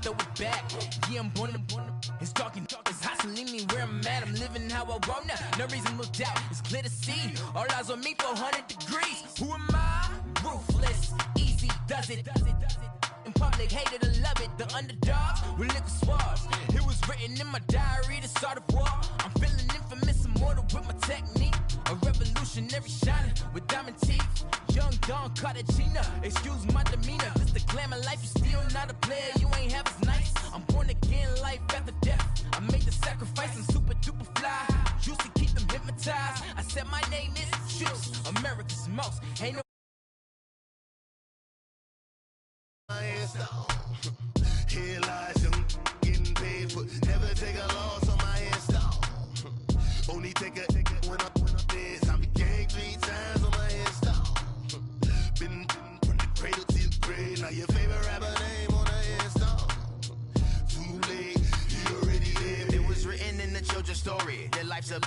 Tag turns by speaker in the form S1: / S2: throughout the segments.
S1: Throw it back, yeah, I'm born to. It's dark and it's hot, so leave me where I'm at. I'm living how I want now. No reason to doubt, it's clear to see. All eyes on me, 400 degrees. Who am I? Ruthless, easy does it. In public, hated or love it. The underdogs with liquor swabs. It was written in my diary, the start of war. I'm feeling infamous, immortal with my technique. A revolutionary shining with diamond teeth. Young Don Cartagena, excuse my demeanor. This the glamour life, you still not a player. You ain't half as nice. I'm born again, life after death. I made the sacrifice and super duper fly. Used to keep them hypnotized. I said my name is Juice, America's most. Ain't no.
S2: Here lies young, getting paid for. Never take a loss on my install. Only take a when I'm dead. I be gang 3 times on my install. Been from the cradle to the grave. Now your favorite rapper name on the install. Too late, you already there.
S3: It was written in the children's story. Their life's a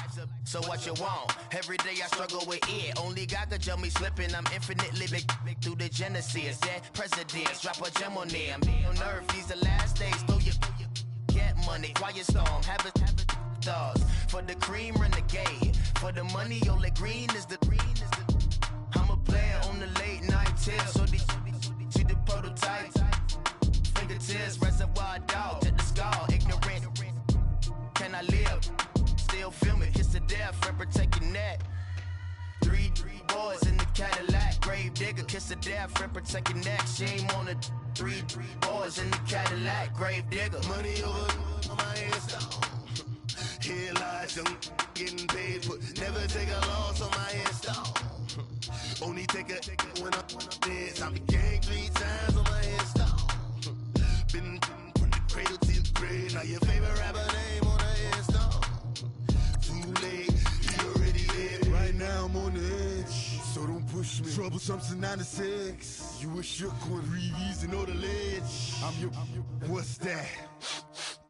S3: so what you want? Every day I struggle with it. Only God could tell me slipping. I'm infinitely big through the genesis. Dead presidents, drop a gem on them. On earth, these the last days. Throw your get money, quiet storm. Have a thoughts for the cream renegade. For the money, Ole Green is the. I'm a player on the late night tip. So see the prototype. Fingertips, reservoir dog to the skull. Ignorant. Can I live? Still film it, kiss to death, and protect your neck. 3 boys in the Cadillac, grave digger, kiss to death, and protect your neck. Shame on the 3 boys in the Cadillac, grave digger.
S2: Money over on my install. Here lies young, getting paid for. Never take a loss on my install. Only take a when I'm dead. I be gang 3 times on my install. Been from the cradle to the grave. Now your favorite rapper name on the install. Too late, you already there. Right now I'm on the edge, so don't push me. Troublesome to 9 to 6. You a shook one, breathe easy, know the ledge. I'm your, what's that?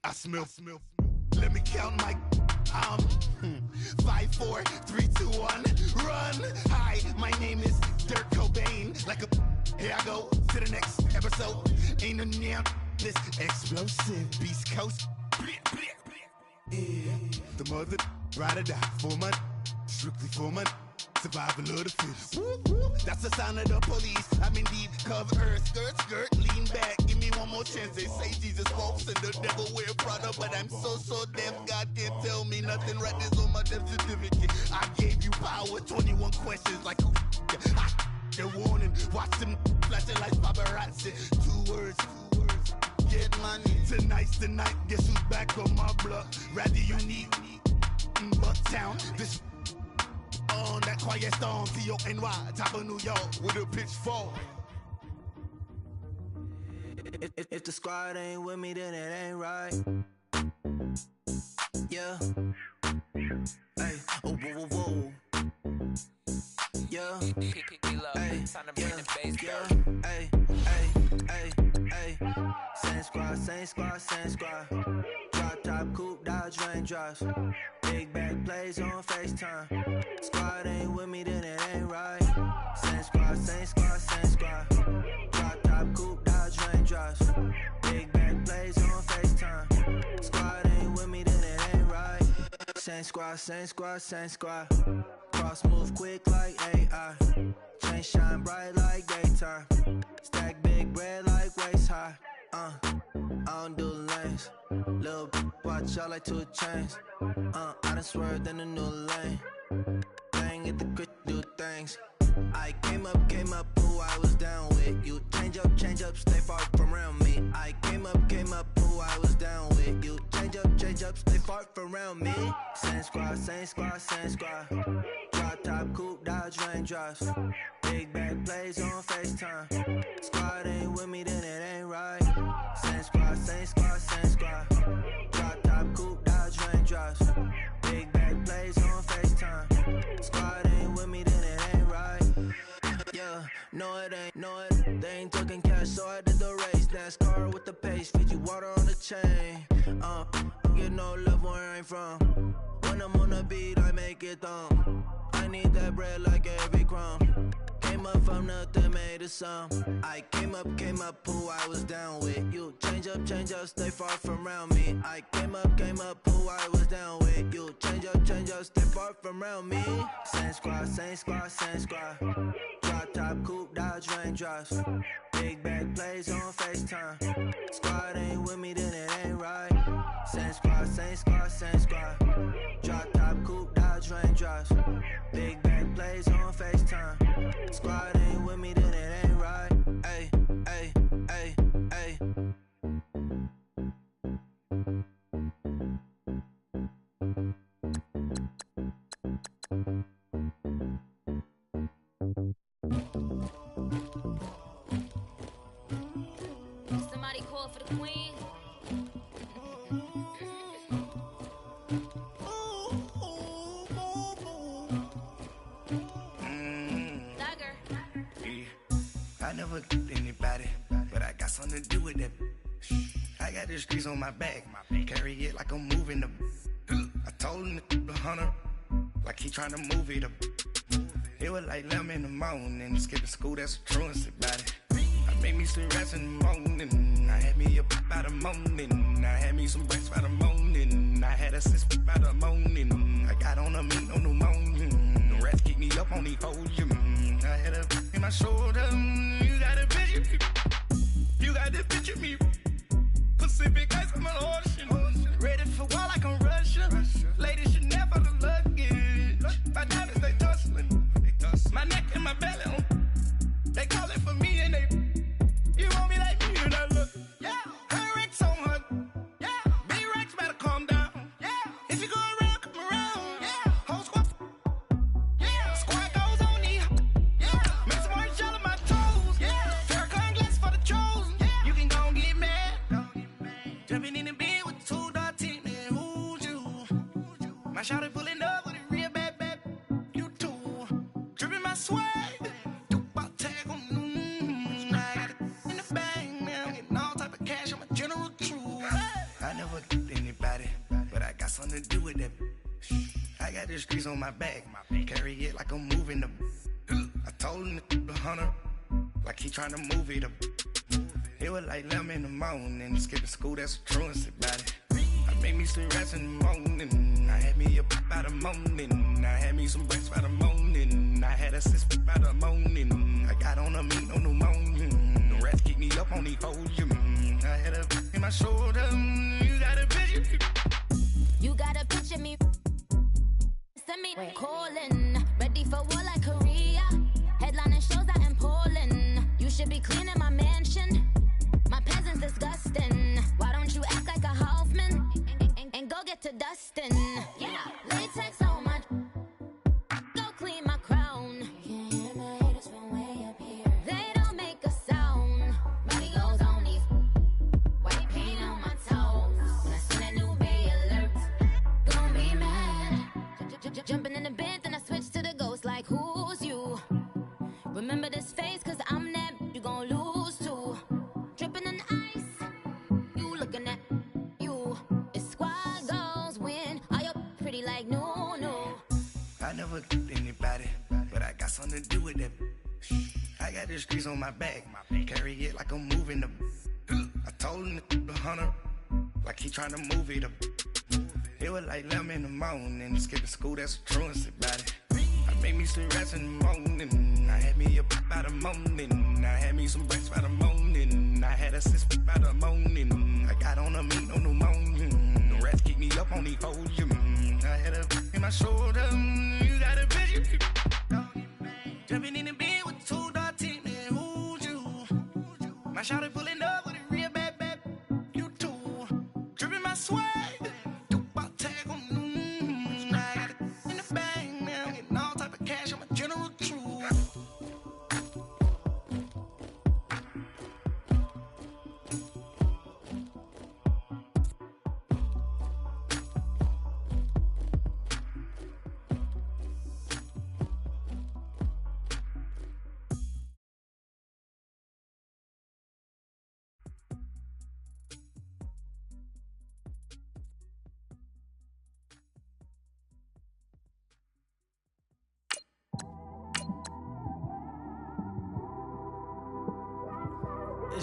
S2: I smell. Let me count my. 5, 4, 3, 2, 1. Run. Hi, my name is Dirk Cobain. Like a. Here I go to the next episode. Ain't no damn this explosive Beast Coast. Yeah. The mother ride or die for my. Strictly for my. Survival of the fittest. That's the sign of the police. I'm indeed cover earth, skirt, lean back. Give me one more chance. They say Jesus walks and the devil wear Prada, but I'm so deaf. God can't tell me nothing. Right this on my death certificate. I gave you power. 21 questions like who? The warning. Watch them flashing like paparazzi. 2 words. Get money. Tonight's the night. Guess who's back on my block? Rather unique. Bucktown. This. On that quiet storm, T-O-N-Y, top of New York, with a pitchfork.
S4: If the squad ain't with me, then it ain't right. Yeah. Hey, oh, whoa, whoa, whoa. Yeah. Hey, yeah. Hey, Same squad. Drop top, coupe, Dodge raindrops. Big back plays on FaceTime. Squad ain't with me, then it ain't right. Same squad. Drop top, coupe, Dodge raindrops. Big back plays on FaceTime. Squad ain't with me, then it ain't right. Same squad. Cross move quick like AI. Chain shine bright like daytime. Stack big bread like waist high. I don't do lanes. Lil' watch out like 2 chains. I done swerved in a new lane. Bang at the crit, do things. I came up, who I was down with. You change up, stay far from around me. I came up, who I was down with. You change up, stay far from around me. Same squad. Drop top, coupe, Dodge raindrops. Big back plays on FaceTime. Squad ain't with me, then it ain't right. Same squad. Drop top, coupe, Dodge raindrops. Big back plays on FaceTime. Squad ain't with me, then it ain't right. Yeah, no it ain't. They ain't talking cash, so I did the race. NASCAR with the pace, feed you water on the chain. Get no love where I ain't from. When I'm on the beat, I make it thump. I need that bread like every crumb. Came up from from nothing made a sound. I came up, who I was down with. You change up, stay far from around me. I came up, who I was down with. You change up, stay far from around me. Same squad, same squad, same squad. Drop top, coupe, Dodge raindrops. Big bag plays on FaceTime. Squad ain't with me, then it ain't right. Same squad, same squad, same squad. Drop top, coupe, Dodge raindrops. Big bag plays on FaceTime. Squad ain't with me, then it ain't right. Ay, ay, ay, ay.
S5: Somebody call for the queen.
S6: I never did anybody, but I got something to do with that. I got the streets on my back, carry it like I'm moving the. I told him the hunter, like he trying to move it up. It was like 11 in the morning, skipping school, that's a truancy about it. I made me some rest in the morning, I had me up by the morning, I had me some breaks by the morning, I had a sis by the morning, I got on a meat on the morning, the rats keep me up on the podium, I had a in my shoulder, you got a picture me, you got the picture me, Pacific ice on my ocean, ready for war like I'm Russian, ladies should never the luggage, my diamonds they tussling, my neck and my belly on, they calling for me and they, you want me like me and I look, yeah, her Rex on her, yeah, big Rex better calm down, yeah, if you go around, come around, yeah, whole squad, yeah, squad goes on the, yeah, make some orange gel on my toes, yeah, Farrakhan glass for the chosen, yeah, you can go and get mad, jumping in the bed with 2 dark teeth, man, who's you, my shawty pulling up with a real bad, you too, dripping my swag, I never did anybody, but I got something to do with that. I got the streets on my back, carry it like I'm moving the. I told him the hunter, like he trying to move it up. It was like 11 in the morning, skipping school, that's a truancy about it. I made me some rest in the morning, I had me up by the morning, I had me some breaks by the morning, I had a sis by the morning, I got on a meat on the morning, the rats keep me up on the podium, I had a in my shoulder, you got a picture.
S5: You got a picture me. Send me calling, ready for war like Korea. Headlining shows out in Poland. You should be cleaning my mansion. My peasants disgusting. Why don't you act like a Hoffman and go get to dustin'? Yeah, latex on my. Go clean my crown. You can hear my haters from way up here. They don't make a sound. Body goes on these. White paint on my toes. When I see that new bay alert, gonna be mad. Jumping in the bed, then I switch to the ghost like who's you? Remember this face, cause I'm that you gon' lose too. Dripping in ice, you looking at you. It's squad goals win. Are you pretty like no?
S6: I never did anybody, but I got something to do with that. I got the streets on my back, carry it like I'm moving the. I told him the hunter, like he trying to move it up. It was like 11 in the morning, skipping school, that's a truancy about it. I made me some rest in the morning, I had me up by the morning, I had me some breaks by the morning, I had a sis by the morning, I got on a meat on the morning, the rats keep me up on the podium, I had a in my shoulder, you got a picture. Jumping in the bed with 2 dark teeth, man, who's you? My shawty pulling up with a real bad, you too, dripping my swag.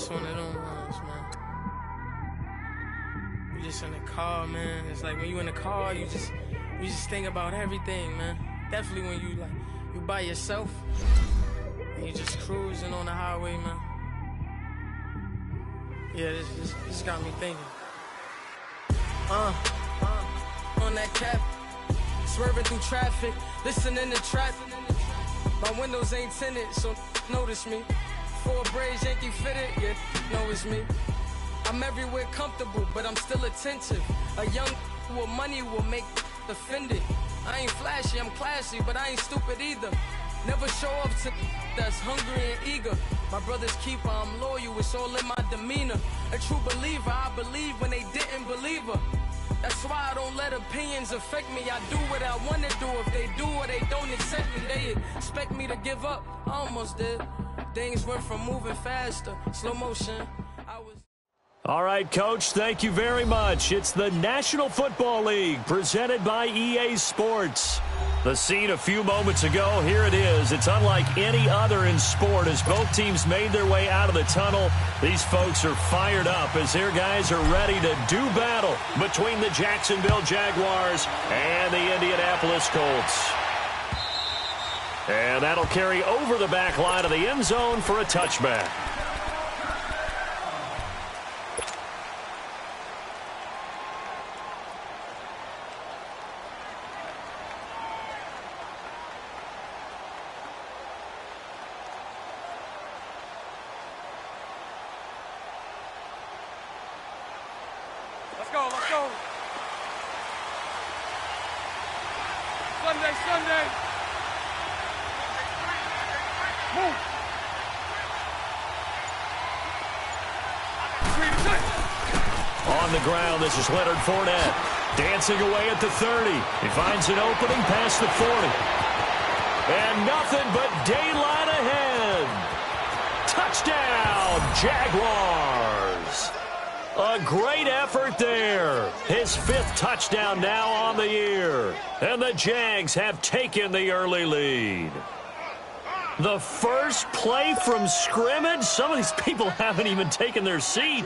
S7: just one of them ones, man. You just in the car, man. It's like when you in the car, you just think about everything, man. Definitely when you by yourself and you just cruising on the highway, man. Yeah, this got me thinking. On that cap, swerving through traffic, listening to trap. My windows ain't tinted, so notice me. 4 braids, Yankee fitted, yeah, know it's me. I'm everywhere comfortable, but I'm still attentive. A young with money will make offended. I ain't flashy, I'm classy, but I ain't stupid either. Never show up to that's hungry and eager. My brother's keeper, I'm loyal, it's all in my demeanor. A true believer, I believe when they didn't believe her. That's why I don't let opinions affect me. I do what I want to do. If they do or they don't accept me, they expect me to give up. I almost did. Things went from moving faster, slow motion.
S8: All right, Coach, thank you very much. It's the National Football League presented by EA Sports. The scene a few moments ago, here it is. It's unlike any other in sport as both teams made their way out of the tunnel. These folks are fired up as their guys are ready to do battle between the Jacksonville Jaguars and the Indianapolis Colts. And that'll carry over the back line of the end zone for a touchback.
S7: Let's go. Sunday. Move.
S8: On the ground, this is Leonard Fournette. Dancing away at the 30. He finds an opening past the 40. And nothing but daylight ahead. Touchdown, Jaguars. A great effort there. His 5th touchdown now on the year. And the Jags have taken the early lead. The first play from scrimmage? Some of these people haven't even taken their seat.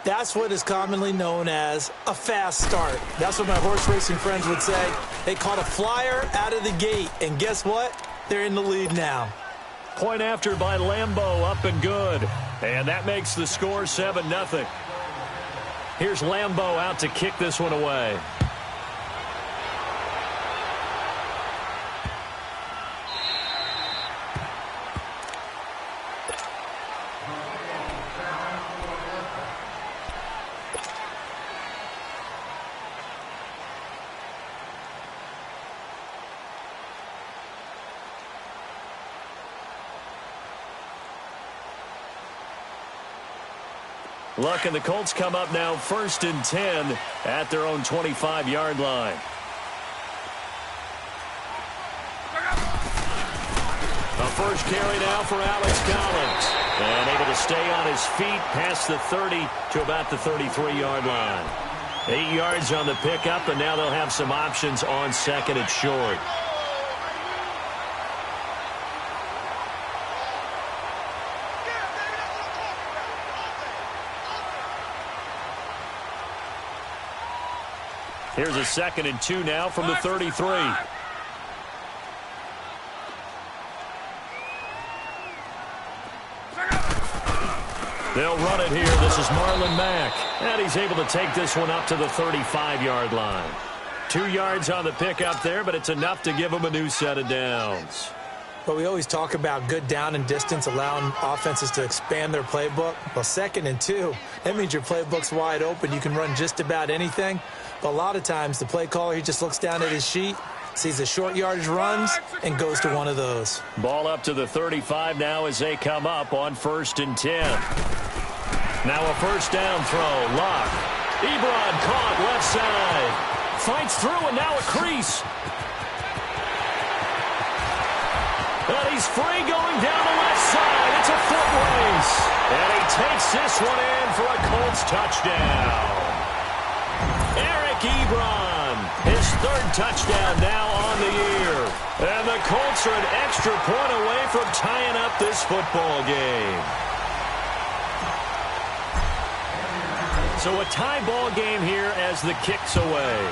S9: That's what is commonly known as a fast start. That's what my horse racing friends would say. They caught a flyer out of the gate. And guess what? They're in the lead now.
S8: Point after by Lambeau, up and good. And that makes the score 7-0. Here's Lambeau out to kick this one away. Luck and the Colts come up now 1st and 10 at their own 25-yard line. A first carry now for Alex Collins. And able to stay on his feet past the 30 to about the 33-yard line. 8 yards on the pickup, and now they'll have some options on 2nd and short. Here's a 2nd and 2 now from the 33. They'll run it here. This is Marlon Mack. And he's able to take this one up to the 35-yard line. 2 yards on the pickup there, but it's enough to give him a new set of downs.
S9: But we always talk about good down and distance, allowing offenses to expand their playbook. Well, 2nd and 2, that means your playbook's wide open. You can run just about anything. But a lot of times, the play caller, he just looks down at his sheet, sees the short yardage runs, and goes to one of those.
S8: Ball up to the 35 now as they come up on 1st and 10. Now a first down throw. Luck. Ebron caught left side. Fights through, and now a crease. And he's free going down the left side. It's a foot race. And he takes this one in for a Colts touchdown. Eric Ebron, his 3rd touchdown now on the year. And the Colts are an extra point away from tying up this football game. So a tie ball game here as the kick's away.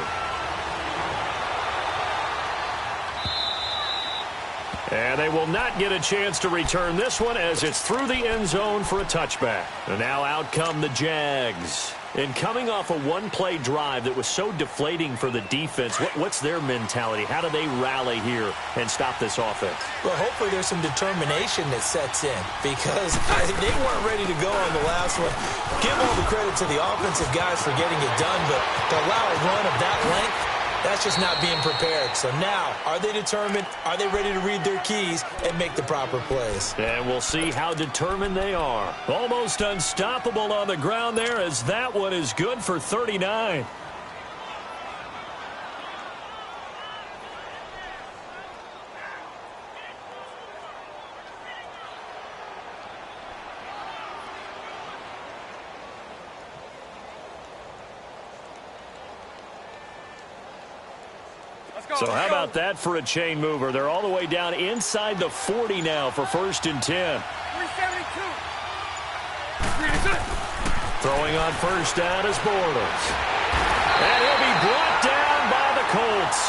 S8: And they will not get a chance to return this one as it's through the end zone for a touchback. And now out come the Jags. And coming off a one-play drive that was so deflating for the defense, what's their mentality? How do they rally here and stop this offense?
S9: Well, hopefully there's some determination that sets in because they weren't ready to go on the last one. Give all the credit to the offensive guys for getting it done, but to allow a run of that length, that's just not being prepared. So now, are they determined? Are they ready to read their keys and make the proper plays?
S8: And we'll see how determined they are. Almost unstoppable on the ground there as that one is good for 39. So how about that for a chain mover? They're all the way down inside the 40 now for 1st and 10.
S1: 372.
S8: Throwing on 1st down is Bortles. And he'll be brought down by the Colts.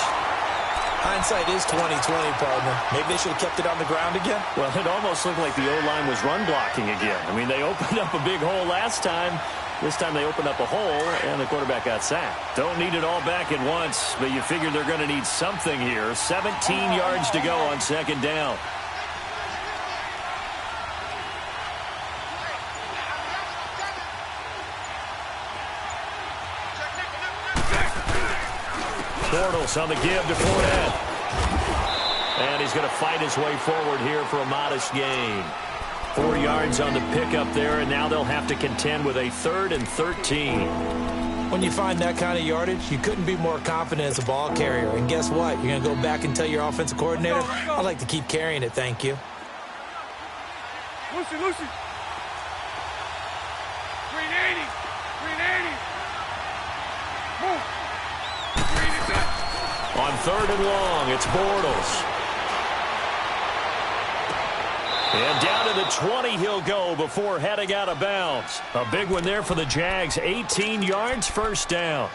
S9: Hindsight is 20/20, partner. Maybe they should have kept it on the ground again.
S8: Well, it almost looked like the O-line was run blocking again. I mean, they opened up a big hole last time. This time they opened up a hole, and the quarterback got sacked. Don't need it all back at once, but you figure they're going to need something here. 17 yards to go on 2nd down. Bortles on the give to Fournette. And he's going to fight his way forward here for a modest gain. 4 yards on the pickup there, and now they'll have to contend with a 3rd and 13.
S9: When you find that kind of yardage, you couldn't be more confident as a ball carrier. And guess what? You're going to go back and tell your offensive coordinator, I'd like to keep carrying it, thank you.
S1: Lucy. 380. 380. Move. 380.
S8: On 3rd and long, it's Bortles. And down to the 20 he'll go before heading out of bounds. A big one there for the Jags. 18 yards, 1st down.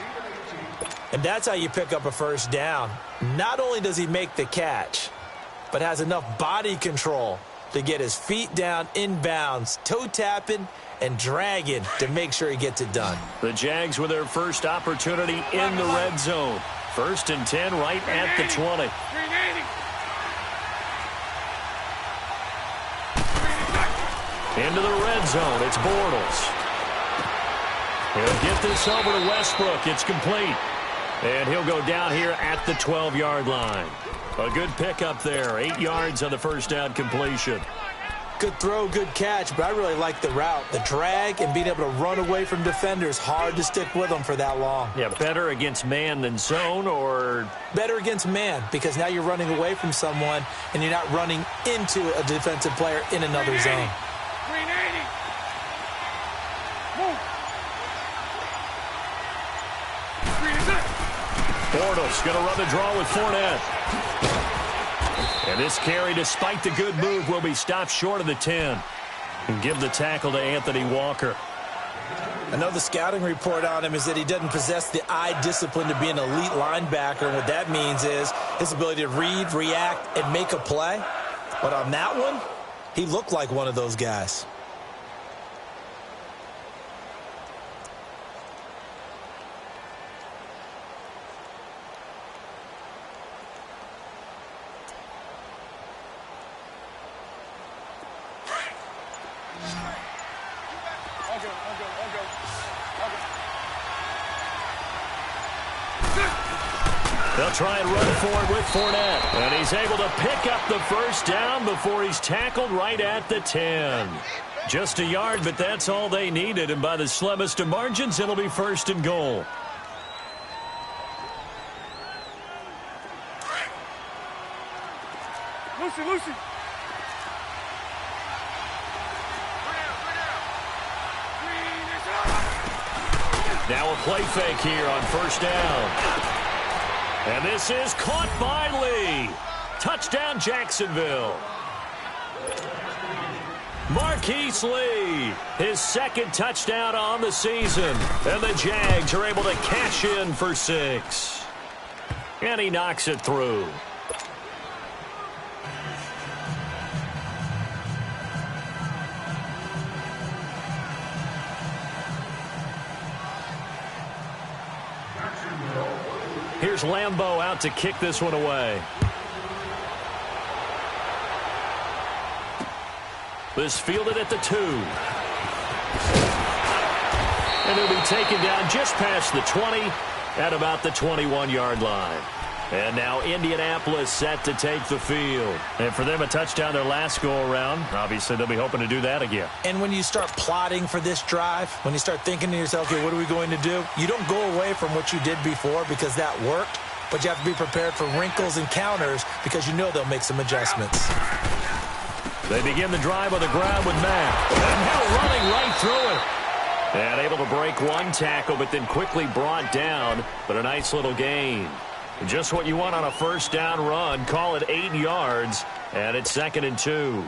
S9: And that's how you pick up a 1st down. Not only does he make the catch, but has enough body control to get his feet down inbounds, toe tapping and dragging to make sure he gets it done.
S8: The Jags with their first opportunity in the red zone. 1st and 10 right at the 20.
S1: 380.
S8: Into the red zone, it's Bortles. He'll get this over to Westbrook. It's complete. And he'll go down here at the 12-yard line. A good pickup there. 8 yards on the 1st down completion.
S9: Good throw, good catch, but I really like the route. The drag and being able to run away from defenders. Hard to stick with them for that long.
S8: Yeah, better against man than zone, or?
S9: Better against man, because now you're running away from someone and you're not running into a defensive player in another zone.
S1: 380. Move. 380.
S8: Bortles going to run the draw with Fournette. And this carry, despite the good move, will be stopped short of the 10. And give the tackle to Anthony Walker.
S9: I know the scouting report on him is that he doesn't possess the eye discipline to be an elite linebacker. And what that means is his ability to read, react, and make a play. But on that one, he looked like one of those guys.
S8: They'll try and run for it with Fournette. And he's able to pick up the 1st down before he's tackled right at the 10. Just a yard, but that's all they needed. And by the slimmest of margins, it'll be 1st and goal.
S1: Lucy.
S8: Now a play fake here on 1st down. And this is caught by Lee. Touchdown, Jacksonville. Mark Marquise Lee, his second touchdown on the season. And the Jags are able to cash in for 6. And he knocks it through. Here's Lambeau out to kick this one away. This fielded at the 2. And it'll be taken down just past the 20 at about the 21-yard line. And now Indianapolis set to take the field. And for them, a touchdown their last go-around. Obviously, they'll be hoping to do that again.
S9: And when you start plotting for this drive, when you start thinking to yourself, okay, what are we going to do? You don't go away from what you did before because that worked, but you have to be prepared for wrinkles and counters because you know they'll make some adjustments.
S8: They begin the drive on the ground with Matt. And now running right through it. And able to break one tackle, but then quickly brought down. But a nice little gain. Just what you want on a first down run. Call it 8 yards. And it's 2nd and 2.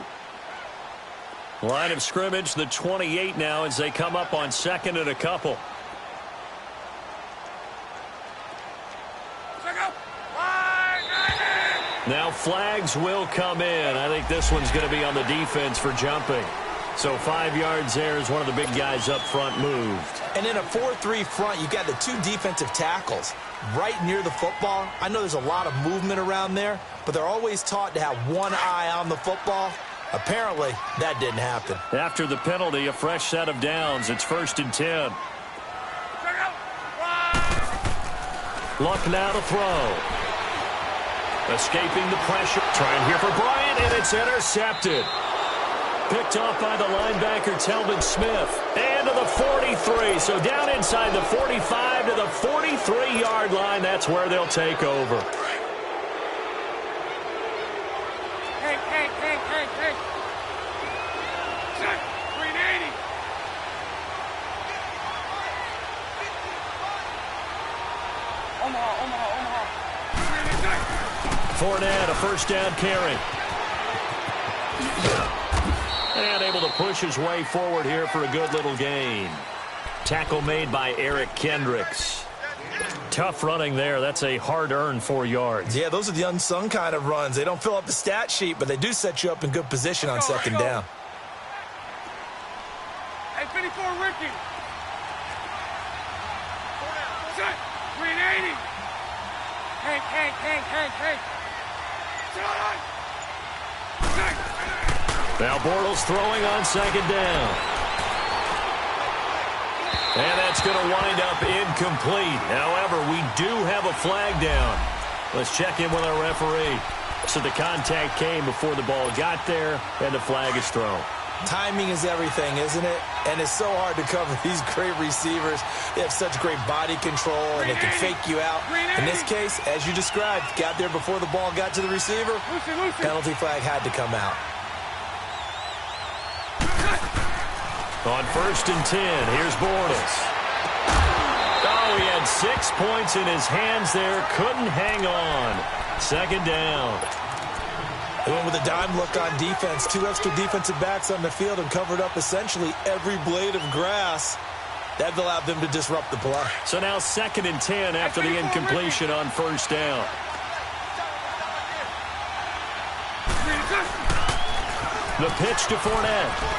S8: Line of scrimmage, the 28 now as they come up on 2nd and a couple. Now flags will come in. I think this one's going to be on the defense for jumping. So 5 yards there as one of the big guys up front moved.
S9: And in a 4-3 front, you got the 2 defensive tackles right near the football. I know there's a lot of movement around there, but they're always taught to have one eye on the football. Apparently, that didn't happen.
S8: After the penalty, a fresh set of downs. It's 1st and 10. Luck now to throw. Escaping the pressure. Trying here for Bryant, and it's intercepted. Picked off by the linebacker, Telvin Smith. And to the 43. So down inside the 45 to the 43-yard line. That's where they'll take over.
S10: Hey. Set. 380. Omaha.
S8: Fournette, a first down carry. And able to push his way forward here for a good little gain. Tackle made by Eric Kendricks. Tough running there. That's a hard-earned 4 yards.
S9: Yeah, those are the unsung kind of runs. They don't fill up the stat sheet, but they do set you up in good position on 2nd down.
S10: Hey, 54, Ricky. Set. 380. Hey.
S8: Now Bortles throwing on 2nd down. And that's going to wind up incomplete. However, we do have a flag down. Let's check in with our referee. So the contact came before the ball got there, and the flag is thrown.
S9: Timing is everything, isn't it? And it's so hard to cover these great receivers. They have such great body control, and they can fake you out. In this case, as you described, got there before the ball got to the receiver. Penalty flag had to come out.
S8: On 1st and 10, here's Bortles. Oh, he had 6 points in his hands there. Couldn't hang on. 2nd down.
S9: They went with a dime look on defense. 2 extra defensive backs on the field and covered up essentially every blade of grass. That allowed them to disrupt the play.
S8: So now 2nd and 10 after the incompletion on 1st down. The pitch to Fournette.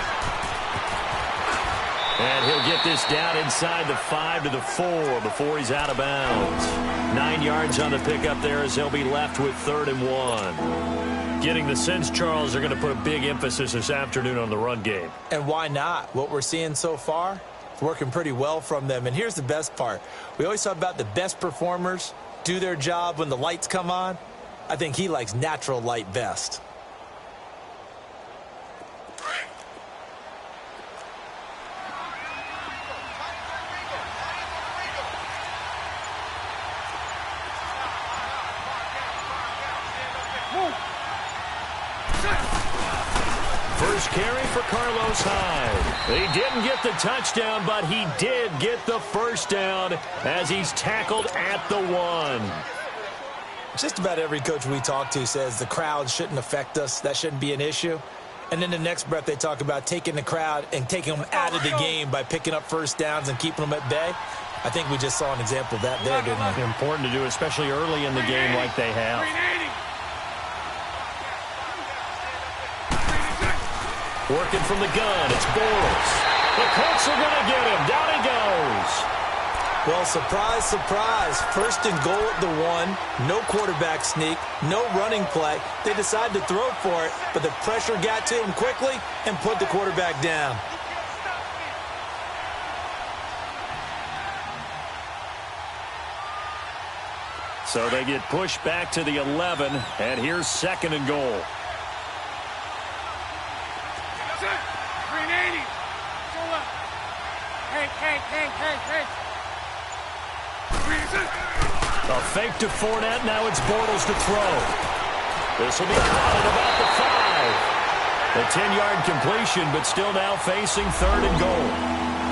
S8: And he'll get this down inside the 5 to the 4 before he's out of bounds. 9 yards on the pickup there as they'll be left with 3rd and 1. Getting the sense, Charles, are going to put a big emphasis this afternoon on the run game.
S9: And why not? What we're seeing so far, it's working pretty well from them. And here's the best part. We always talk about the best performers do their job when the lights come on. I think he likes natural light best.
S8: First carry for Carlos Hyde. He didn't get the touchdown, but he did get the first down as he's tackled at the 1.
S9: Just about every coach we talk to says the crowd shouldn't affect us. That shouldn't be an issue. And then the next breath they talk about taking the crowd and taking them out of the game by picking up first downs and keeping them at bay. I think we just saw an example of that there, didn't we?
S8: Important to do, especially early in the game like they have. Working from the gun, it's Bortles. The Colts are going to get him. Down he goes.
S9: Well, surprise, surprise. First and goal at the 1. No quarterback sneak. No running play. They decide to throw for it, but the pressure got to him quickly and put the quarterback down.
S8: So they get pushed back to the 11, and here's second and goal.
S10: 380. Go up. Hey.
S8: A fake to Fournette. Now it's Bortles to throw. This will be caught at about the 5. The 10-yard completion, but still now facing third and goal.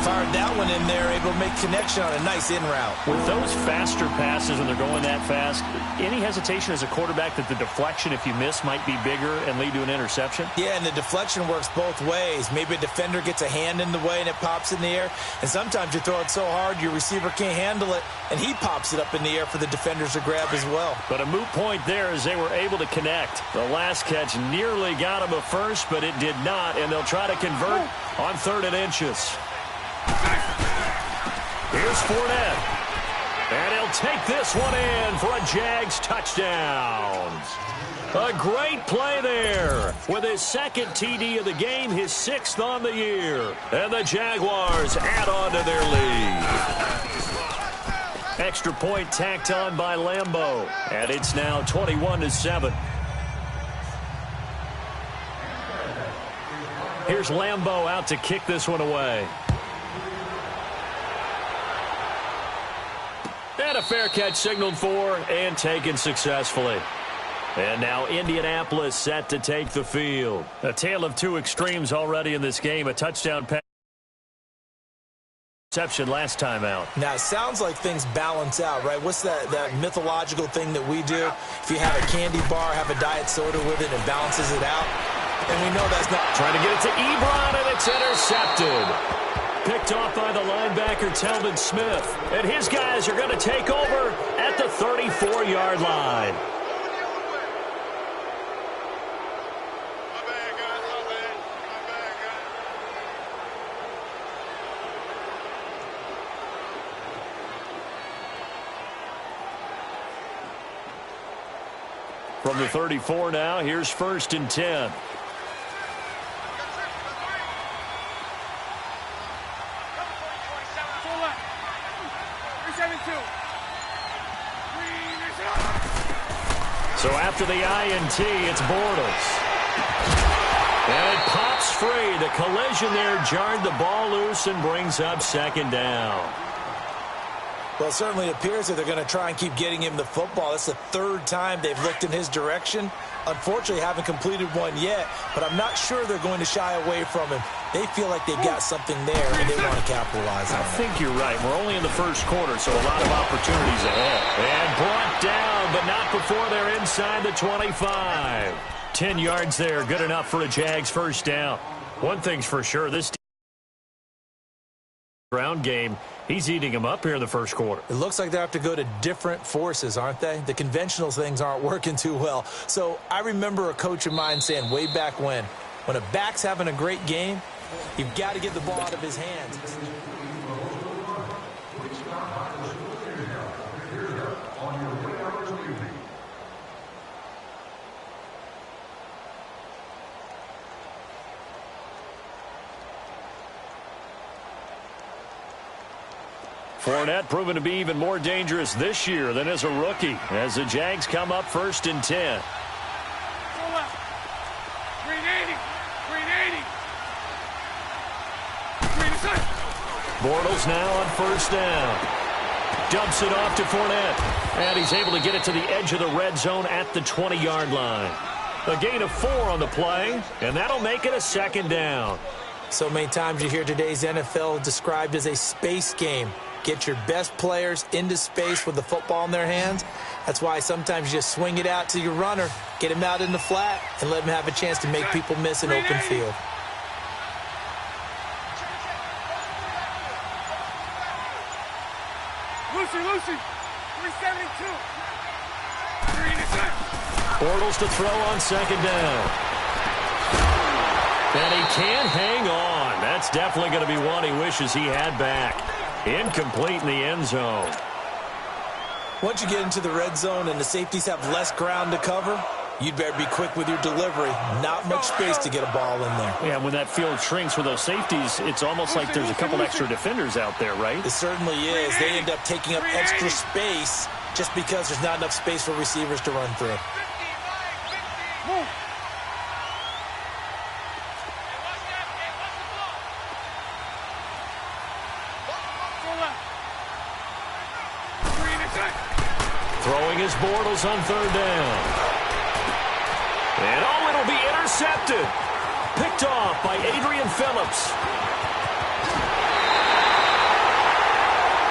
S9: Fired that one in there, able to make connection on a nice in route.
S8: With those faster passes when they're going that fast, any hesitation as a quarterback that the deflection, if you miss, might be bigger and lead to an interception?
S9: Yeah, and the deflection works both ways. Maybe a defender gets a hand in the way and it pops in the air. And sometimes you throw it so hard your receiver can't handle it, and he pops it up in the air for the defenders to grab as well.
S8: But a moot point there as they were able to connect. The last catch nearly got him a first, but it did not, and they'll try to convert on 3rd and inches. Here's Fournette. And he'll take this one in for a Jags touchdown. A great play there. With his second TD of the game, his 6th on the year. And the Jaguars add on to their lead. Extra point tacked on by Lambeau. And it's now 21-7. Here's Lambeau out to kick this one away. And a fair catch signaled for and taken successfully. And now Indianapolis set to take the field. A tale of two extremes already in this game. A touchdown pass. Interception last time out.
S9: Now, it sounds like things balance out, right? What's that mythological thing that we do? If you have a candy bar, have a diet soda with it, and balances it out. And we know that's not.
S8: Trying to get it to Ebron, and it's intercepted. Picked off by the linebacker, Telvin Smith. And his guys are going to take over at the 34-yard line. From the 34 now, here's 1st and 10. So after the INT, it's Bortles. And it pops free. The collision there jarred the ball loose and brings up 2nd down.
S9: Well, it certainly appears that they're going to try and keep getting him the football. That's the 3rd time they've looked in his direction. Unfortunately, haven't completed one yet, but I'm not sure they're going to shy away from him. They feel like they've got something there, and they want to capitalize on it.
S8: I think you're right. We're only in the 1st quarter, so a lot of opportunities ahead. And brought down, but not before they're inside the 25. 10 yards there, good enough for a Jags 1st down. One thing's for sure, this ground game, he's eating them up here in the 1st quarter.
S9: It looks like they have to go to different forces, aren't they? The conventional things aren't working too well. So I remember a coach of mine saying way back when a back's having a great game, you've got to get the ball out of his hands.
S8: Fournette proven to be even more dangerous this year than as a rookie as the Jags come up 1st and 10.
S10: 380.
S8: Bortles now on 1st down. Dumps it off to Fournette. And he's able to get it to the edge of the red zone at the 20-yard line. A gain of 4 on the play, and that'll make it a 2nd down.
S9: So many times you hear today's NFL described as a space game. Get your best players into space with the football in their hands. That's why sometimes you just swing it out to your runner, get him out in the flat, and let him have a chance to make people miss an open field.
S10: Lucy, 372.
S8: Bortles to throw on second down. And he can't hang on. That's definitely going to be one he wishes he had back. Incomplete in the end zone.
S9: Once you get into the red zone and the safeties have less ground to cover, you'd better be quick with your delivery. Not much space to get a ball in there.
S8: Yeah, when that field shrinks with those safeties, it's almost like there's a couple extra defenders out there, right?
S9: It certainly is. They end up taking up extra space just because there's not enough space for receivers to run through.
S8: Throwing his Bortles on third down. And it'll be intercepted. Picked off by Adrian Phillips.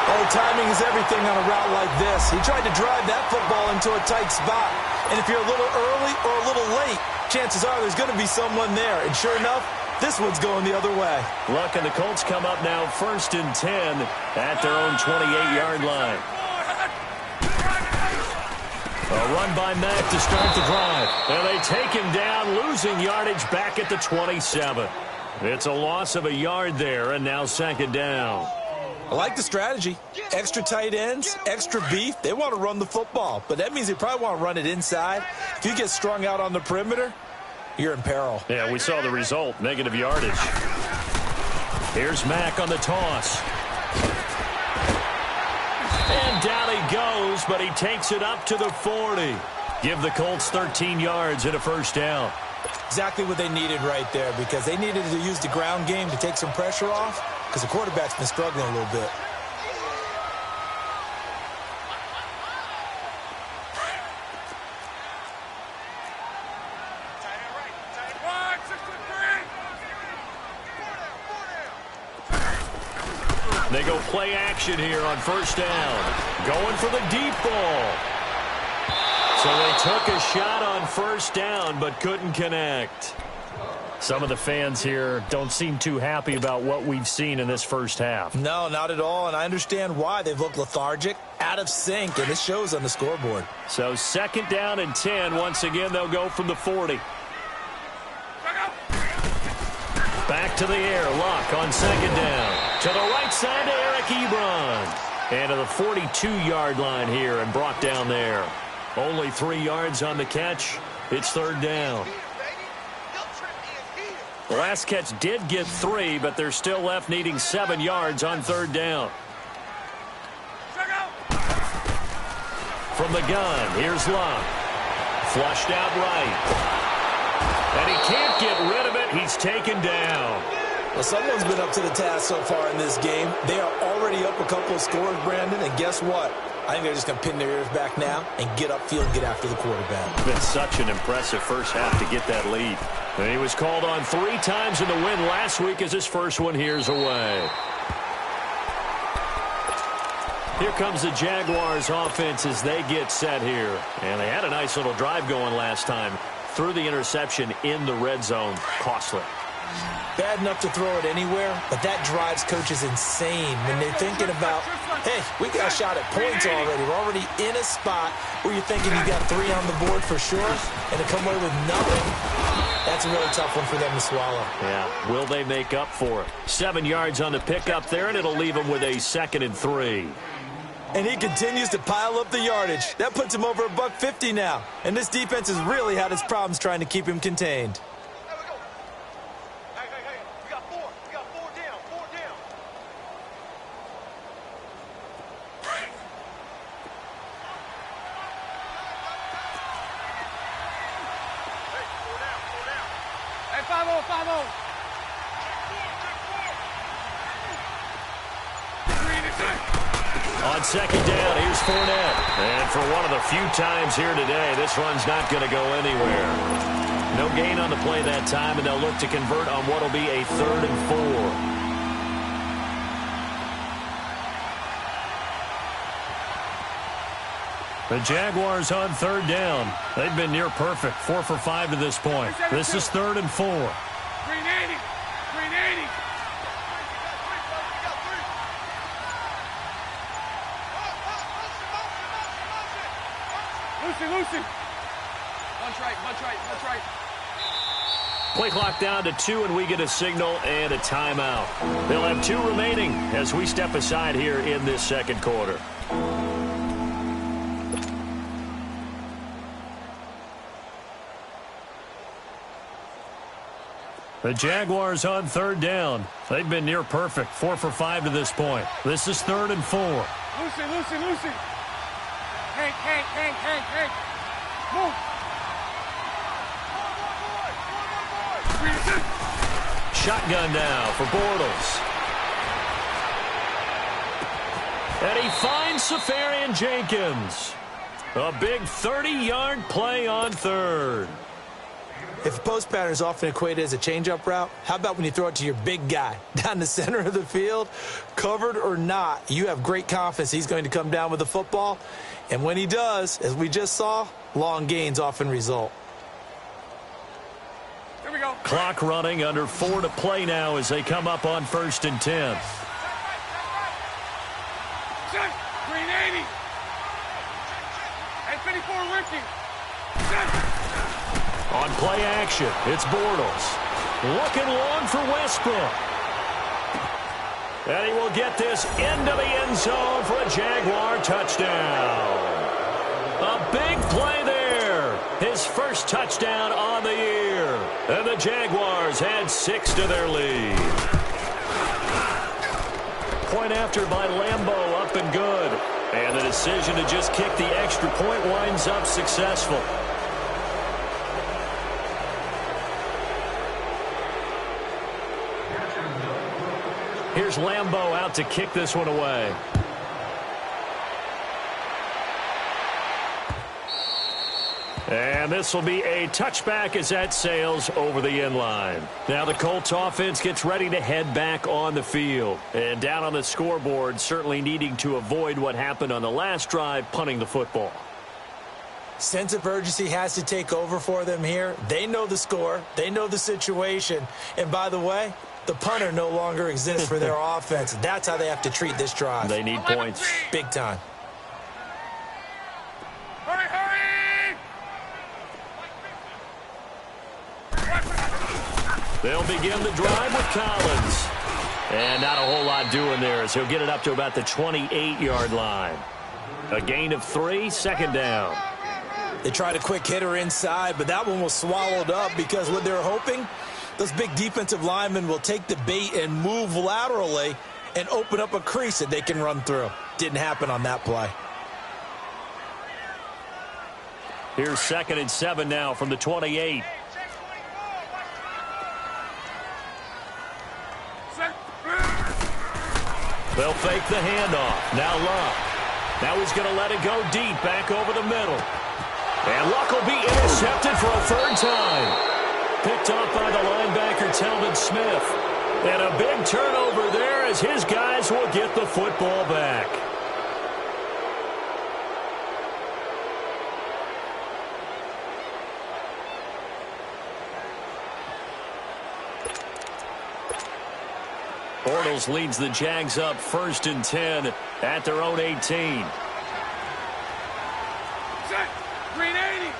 S9: Oh, timing is everything on a route like this. He tried to drive that football into a tight spot. And if you're a little early or a little late, chances are there's going to be someone there. And sure enough, this one's going the other way.
S8: Look, and the Colts come up now 1st and 10 at their own 28-yard line. A run by Mack to start the drive. And they take him down, losing yardage back at the 27. It's a loss of a yard there, and now second down.
S9: I like the strategy. Extra tight ends, extra beef. They want to run the football, but that means they probably want to run it inside. If you get strung out on the perimeter, you're in peril.
S8: Yeah, we saw the result, negative yardage. Here's Mack on the toss. And down he goes, but he takes it up to the 40. Give the Colts 13 yards and a first down.
S9: Exactly what they needed right there, because they needed to use the ground game to take some pressure off, because the quarterback's been struggling a little bit.
S8: They go play action here on first down. Going for the deep ball. So they took a shot on first down, but couldn't connect. Some of the fans here don't seem too happy about what we've seen in this first half.
S9: No, not at all, and I understand why. They've looked lethargic, out of sync, and it shows on the scoreboard.
S8: So second down and 10. Once again, they'll go from the 40. Back to the air. Luck on second down. To the right side to Eric Ebron. And to the 42-yard line here and brought down there. Only 3 yards on the catch. It's third down. The last catch did get 3, but they're still left needing 7 yards on third down. From the gun, here's Luck. Flushed out right. And he can't get rid of it. He's taken down.
S9: Well, someone's been up to the task so far in this game. They are already up a couple of scores, Brandon, and guess what? I think they're just going to pin their ears back now and get upfield and get after the quarterback.
S8: It's been such an impressive first half to get that lead. And he was called on 3 times in the win last week as his first one here's away. Here comes the Jaguars offense as they get set here. And they had a nice little drive going last time. Threw the interception in the red zone. Costly.
S9: Bad enough to throw it anywhere, but that drives coaches insane when they're thinking about, hey, we got a shot at points already. We're already in a spot where you're thinking you got 3 on the board for sure, and to come away with nothing, that's a really tough one for them to swallow.
S8: Yeah, will they make up for it? 7 yards on the pickup there, and it'll leave them with a 2nd and 3.
S9: And he continues to pile up the yardage. That puts him over $150 now. And this defense has really had its problems trying to keep him contained.
S8: On second down, here's Fournette. And for one of the few times here today, this run's not going to go anywhere. No gain on the play that time, and they'll look to convert on what will be a 3rd and 4. The Jaguars on 3rd down. They've been near perfect, 4 for 5 to this point. This is 3rd and 4.
S10: 380. 380. Lucy. Bunch right.
S8: Play clock down to 2, and we get a signal and a timeout. They'll have 2 remaining as we step aside here in this second quarter. The Jaguars on 3rd down. They've been near perfect, 4 for 5 to this point. This is 3rd and 4.
S10: Lucy. Hank. Move.
S8: Shotgun now for Bortles. And he finds Safarian Jenkins. A big 30-yard play on 3rd.
S9: If a post pattern is often equated as a change-up route, how about when you throw it to your big guy down the center of the field? Covered or not, you have great confidence he's going to come down with the football. And when he does, as we just saw, long gains often result.
S10: Here we go.
S8: Clock running, under 4 to play now as they come up on 1st and 10.
S10: 380. And 54 Ricky.
S8: On play action, it's Bortles. Looking long for Westbrook. And he will get this into the end zone for a Jaguar touchdown. A big play there. His first touchdown on the year. And the Jaguars add 6 to their lead. Point after by Lambeau, up and good. And the decision to just kick the extra point winds up successful. Here's Lambeau out to kick this one away. And this will be a touchback as that sails over the end line. Now the Colts offense gets ready to head back on the field. And down on the scoreboard, certainly needing to avoid what happened on the last drive, punting the football.
S9: Sense of urgency has to take over for them here. They know the score. They know the situation. And by the way, the punter no longer exists for their offense. That's how they have to treat this drive.
S8: They need points.
S9: Big time.
S10: Hurry!
S8: They'll begin the drive with Collins. And not a whole lot doing there as he'll get it up to about the 28-yard line. A gain of 3, 2nd down.
S9: They tried a quick hitter inside, but that one was swallowed up because what they're hoping, those big defensive linemen will take the bait and move laterally and open up a crease that they can run through. Didn't happen on that play.
S8: Here's 2nd and 7 now from the 28. They'll fake the handoff. Now Luck. Now he's going to let it go deep, back over the middle. And Luck will be intercepted for a 3rd time. Picked off by the linebacker, Telvin Smith. And a big turnover there as his guys will get the football back. Bortles leads the Jags up 1st and 10 at their own 18.
S10: Set. 380.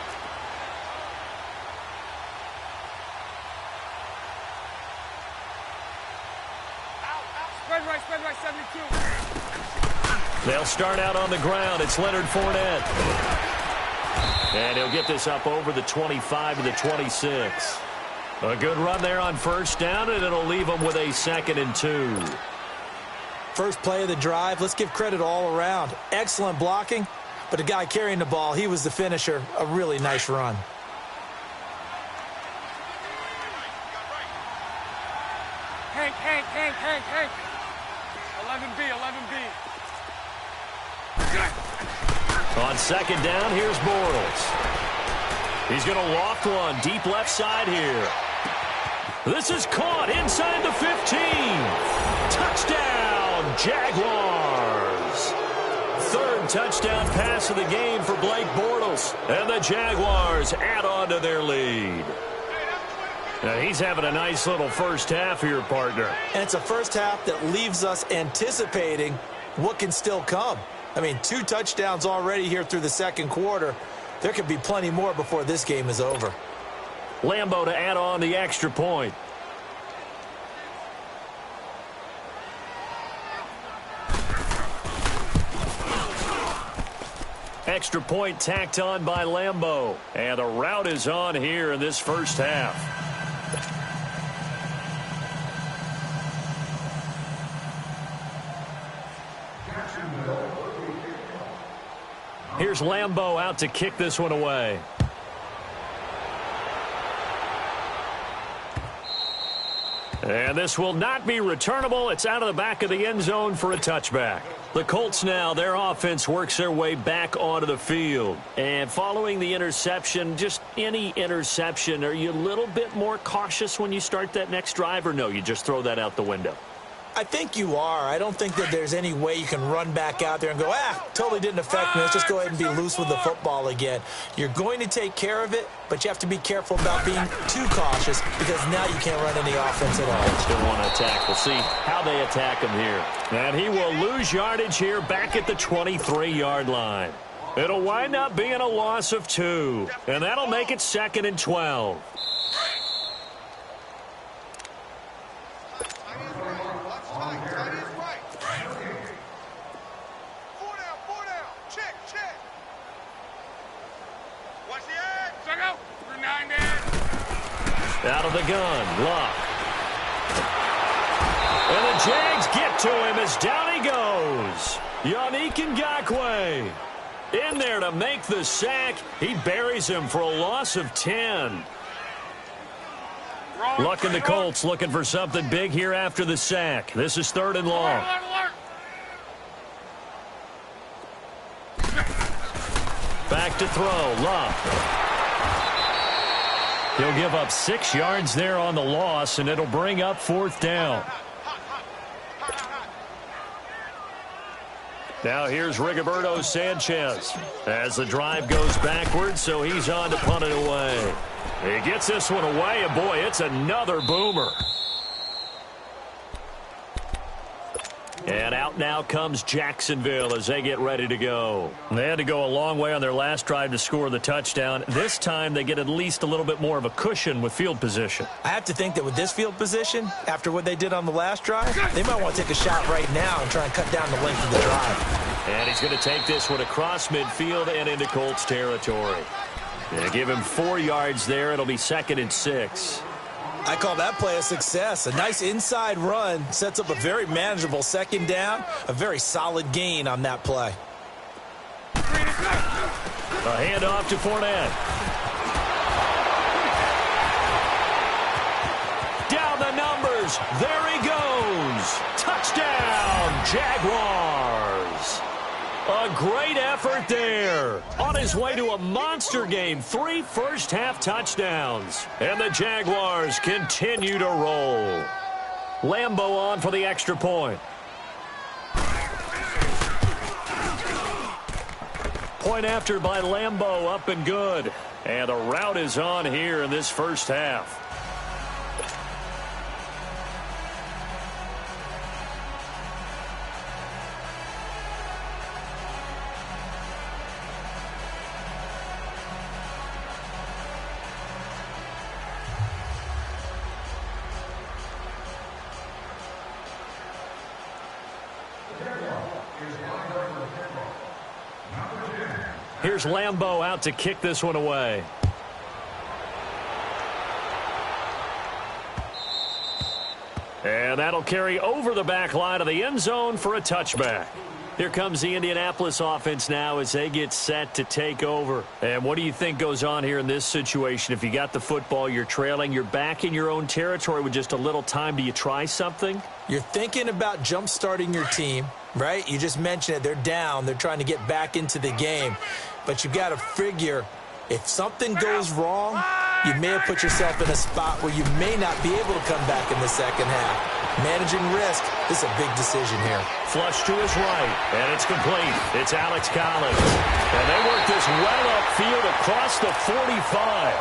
S10: Spread right, 72.
S8: They'll start out on the ground. It's Leonard Fournette. And he'll get this up over the 25 to the 26. A good run there on 1st down, and it'll leave them with a 2nd and 2.
S9: First play of the drive, let's give credit all around. Excellent blocking, but the guy carrying the ball, he was the finisher. A really nice run.
S10: Hank. 11B.
S8: On second down, here's Bortles. He's going to loft one deep left side here. This is caught inside the 15. Touchdown, Jaguars. Third touchdown pass of the game for Blake Bortles. And the Jaguars add on to their lead. Now he's having a nice little first half here, partner.
S9: And it's a first half that leaves us anticipating what can still come. I mean, 2 touchdowns already here through the second quarter. There could be plenty more before this game is over.
S8: Lambeau to add on the extra point. Extra point tacked on by Lambeau. And the route is on here in this first half. Here's Lambeau out to kick this one away. And this will not be returnable. It's out of the back of the end zone for a touchback. The Colts now, their offense works their way back onto the field. And following the interception, just any interception, are you a little bit more cautious when you start that next drive, or no, you just throw that out the window?
S9: I think you are. I don't think that there's any way you can run back out there and go, totally didn't affect me. Let's just go ahead and be loose with the football again. You're going to take care of it, but you have to be careful about being too cautious because now you can't run any offense at all.
S8: Still want to attack. We'll see how they attack him here. And he will lose yardage here back at the 23-yard line. It'll wind up being a loss of 2, and that'll make it 2nd and 12. Out of the gun, Luck. And the Jags get to him as down he goes. Yannick Ngakoue in there to make the sack. He buries him for a loss of 10. Luck and the Colts looking for something big here after the sack. This is 3rd and long. Back to throw, Luck. He'll give up 6 yards there on the loss, and it'll bring up 4th down. Now here's Rigoberto Sanchez as the drive goes backwards, so he's on to punt it away. He gets this one away, and boy, it's another boomer. And out now comes Jacksonville as they get ready to go. They had to go a long way on their last drive to score the touchdown. This time they get at least a little bit more of a cushion with field position.
S9: I have to think that with this field position, after what they did on the last drive, they might want to take a shot right now and try and cut down the length of the drive.
S8: And he's going to take this one across midfield and into Colts territory. They give him 4 yards there. It'll be 2nd and 6.
S9: I call that play a success. A nice inside run sets up a very manageable 2nd down. A very solid gain on that play.
S8: A handoff to Fournette. Down the numbers. There he goes. Touchdown, Jaguars. A great effort there. On his way to a monster game. 3 first-half touchdowns. And the Jaguars continue to roll. Lambeau on for the extra point. Point after by Lambeau, up and good. And the route is on here in this first half. Here's Lambeau out to kick this one away. And that'll carry over the back line of the end zone for a touchback. Here comes the Indianapolis offense now as they get set to take over. And what do you think goes on here in this situation? If you got the football, you're trailing, you're back in your own territory with just a little time. Do you try something?
S9: You're thinking about jump-starting your team. right? You just mentioned it. They're down. They're trying to get back into the game. But you've got to figure if something goes wrong, you may have put yourself in a spot where you may not be able to come back in the second half. Managing risk, this is a big decision here.
S8: Flush to his right, and it's complete. It's Alex Collins. And they work this well upfield across the 45.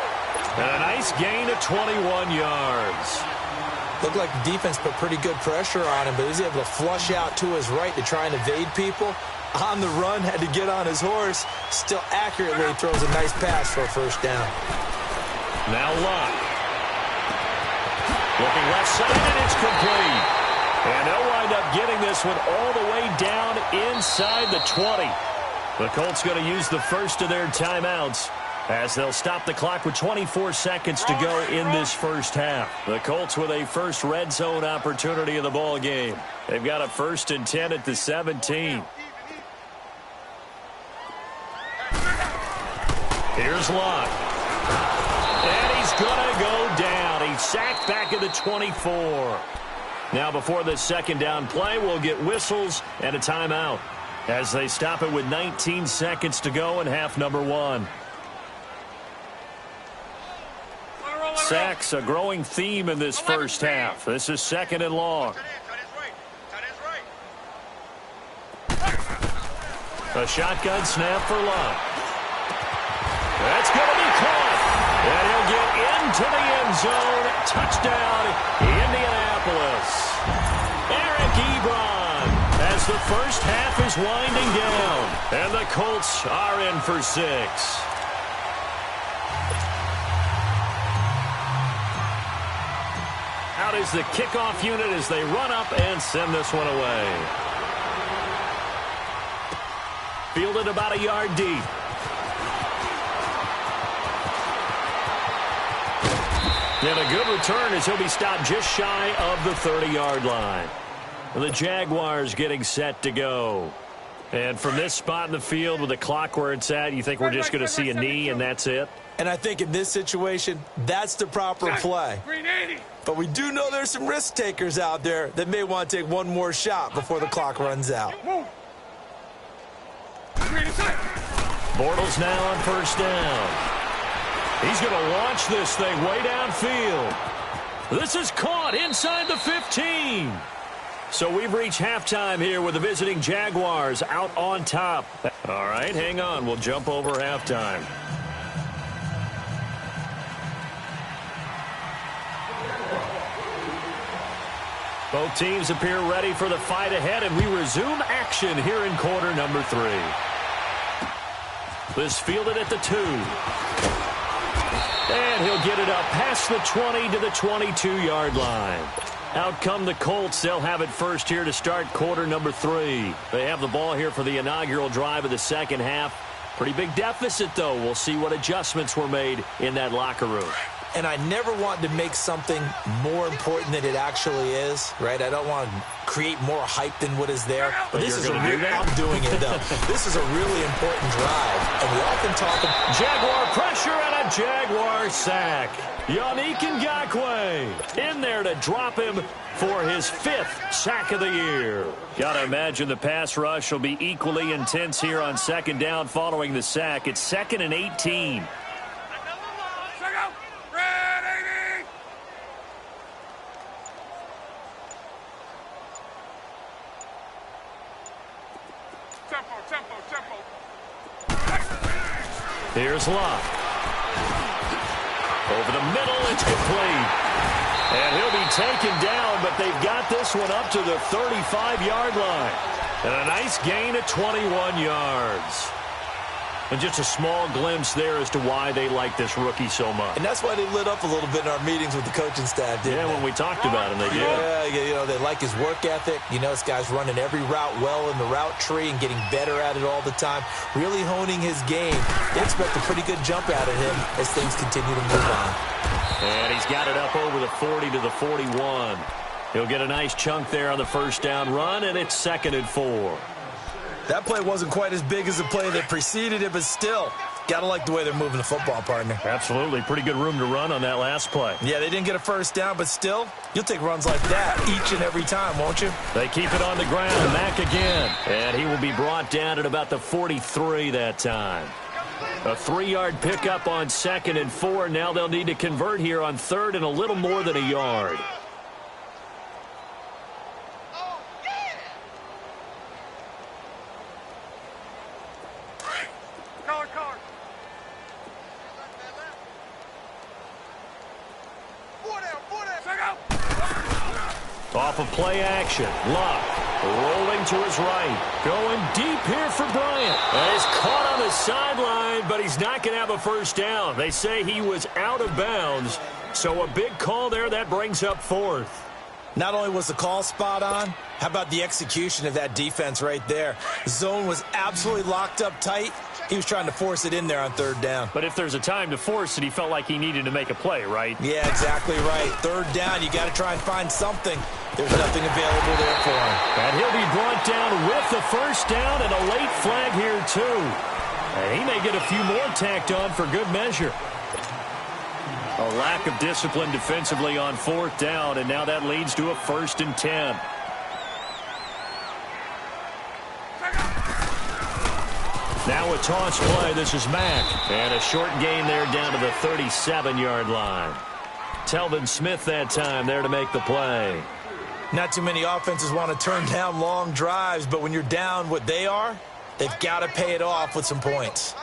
S8: And a nice gain of 21 yards.
S9: Looked like the defense put pretty good pressure on him, but he was able to flush out to his right to try and evade people. On the run, had to get on his horse. Still accurately throws a nice pass for a first down.
S8: Now Locke. Looking left side, and it's complete. And they'll wind up getting this one all the way down inside the 20. The Colts going to use the first of their timeouts as they'll stop the clock with 24 seconds to go in this first half. The Colts with a first red zone opportunity in the ball game. They've got a 1st and 10 at the 17. Here's Locke. And he's going to go down. He's sacked back at the 24. Now before this second down play, we'll get whistles and a timeout as they stop it with 19 seconds to go in half number 1. Sacks, a growing theme in this first half. This is 2nd and long. A shotgun snap for Locke. That's going to be caught. And he'll get into the end zone. Touchdown, Indianapolis. Eric Ebron as the first half is winding down. And the Colts are in for 6. Out is the kickoff unit as they run up and send this one away. Fielded about a yard deep. And a good return as he'll be stopped just shy of the 30-yard line. The Jaguars getting set to go. And from this spot in the field with the clock where it's at, you think we're just going to see a knee and that's it?
S9: And I think in this situation, that's the proper play. But we do know there's some risk takers out there that may want to take one more shot before the clock runs out.
S8: Bortles now on first down. He's going to launch this thing way downfield. This is caught inside the 15. So we've reached halftime here with the visiting Jaguars out on top. All right, hang on. We'll jump over halftime. Both teams appear ready for the fight ahead, and we resume action here in quarter number 3. This fielded at the 2. And he'll get it up past the 20 to the 22-yard line. Out come the Colts. They'll have it first here to start quarter number 3. They have the ball here for the inaugural drive of the second half. Pretty big deficit, though. We'll see what adjustments were made in that locker room.
S9: And I never want to make something more important than it actually is, right? I don't want to create more hype than what is there. But this is I'm doing it, though. This is a really important drive. And we often talk about
S8: Jaguar pressure and a Jaguar sack. Yannick Ngakoue in there to drop him for his 5th sack of the year. Got to imagine the pass rush will be equally intense here on second down following the sack. It's 2nd and 18. Here's Locke. Over the middle, it's complete. And he'll be taken down, but they've got this one up to the 35-yard line. And a nice gain of 21 yards. And just a small glimpse there as to why they like this rookie so much.
S9: And that's why they lit up a little bit in our meetings with the coaching staff, didn't they?
S8: When we talked about him, they did.
S9: Yeah, you know, they like his work ethic. You know, this guy's running every route well in the route tree and getting better at it all the time, really honing his game. They expect a pretty good jump out of him as things continue to move on.
S8: And he's got it up over the 40 to the 41. He'll get a nice chunk there on the first down run, and it's 2nd and 4.
S9: That play wasn't quite as big as the play that preceded it, but still, Gotta like the way they're moving the football, partner.
S8: Absolutely. Pretty good room to run on that last play.
S9: Yeah, they didn't get a first down, but still, you'll take runs like that each and every time, won't you?
S8: They keep it on the ground. Mack again. And he will be brought down at about the 43 that time. A 3-yard pickup on 2nd and 4. Now they'll need to convert here on 3rd and a little more than a yard. Off of play action. Luck rolling to his right. Going deep here for Bryant. And he's caught on the sideline, but he's not going to have a first down. They say he was out of bounds. So a big call there. That brings up 4th.
S9: Not only was the call spot on, how about the execution of that defense right there? Zone was absolutely locked up tight. He was trying to force it in there on 3rd down.
S8: But if there's a time to force it, he felt like he needed to make a play, right?
S9: Yeah, exactly right. 3rd down, you got to try and find something. There's nothing available there for him.
S8: And he'll be brought down with the first down and a late flag here, too. And he may get a few more tacked on for good measure. A lack of discipline defensively on 4th down, and now that leads to a 1st and 10. Now a toss play. This is Mack. And a short gain there down to the 37-yard line. Telvin Smith that time there to make the play.
S9: Not too many offenses want to turn down long drives, but when you're down what they are, they've got to pay it off with some points.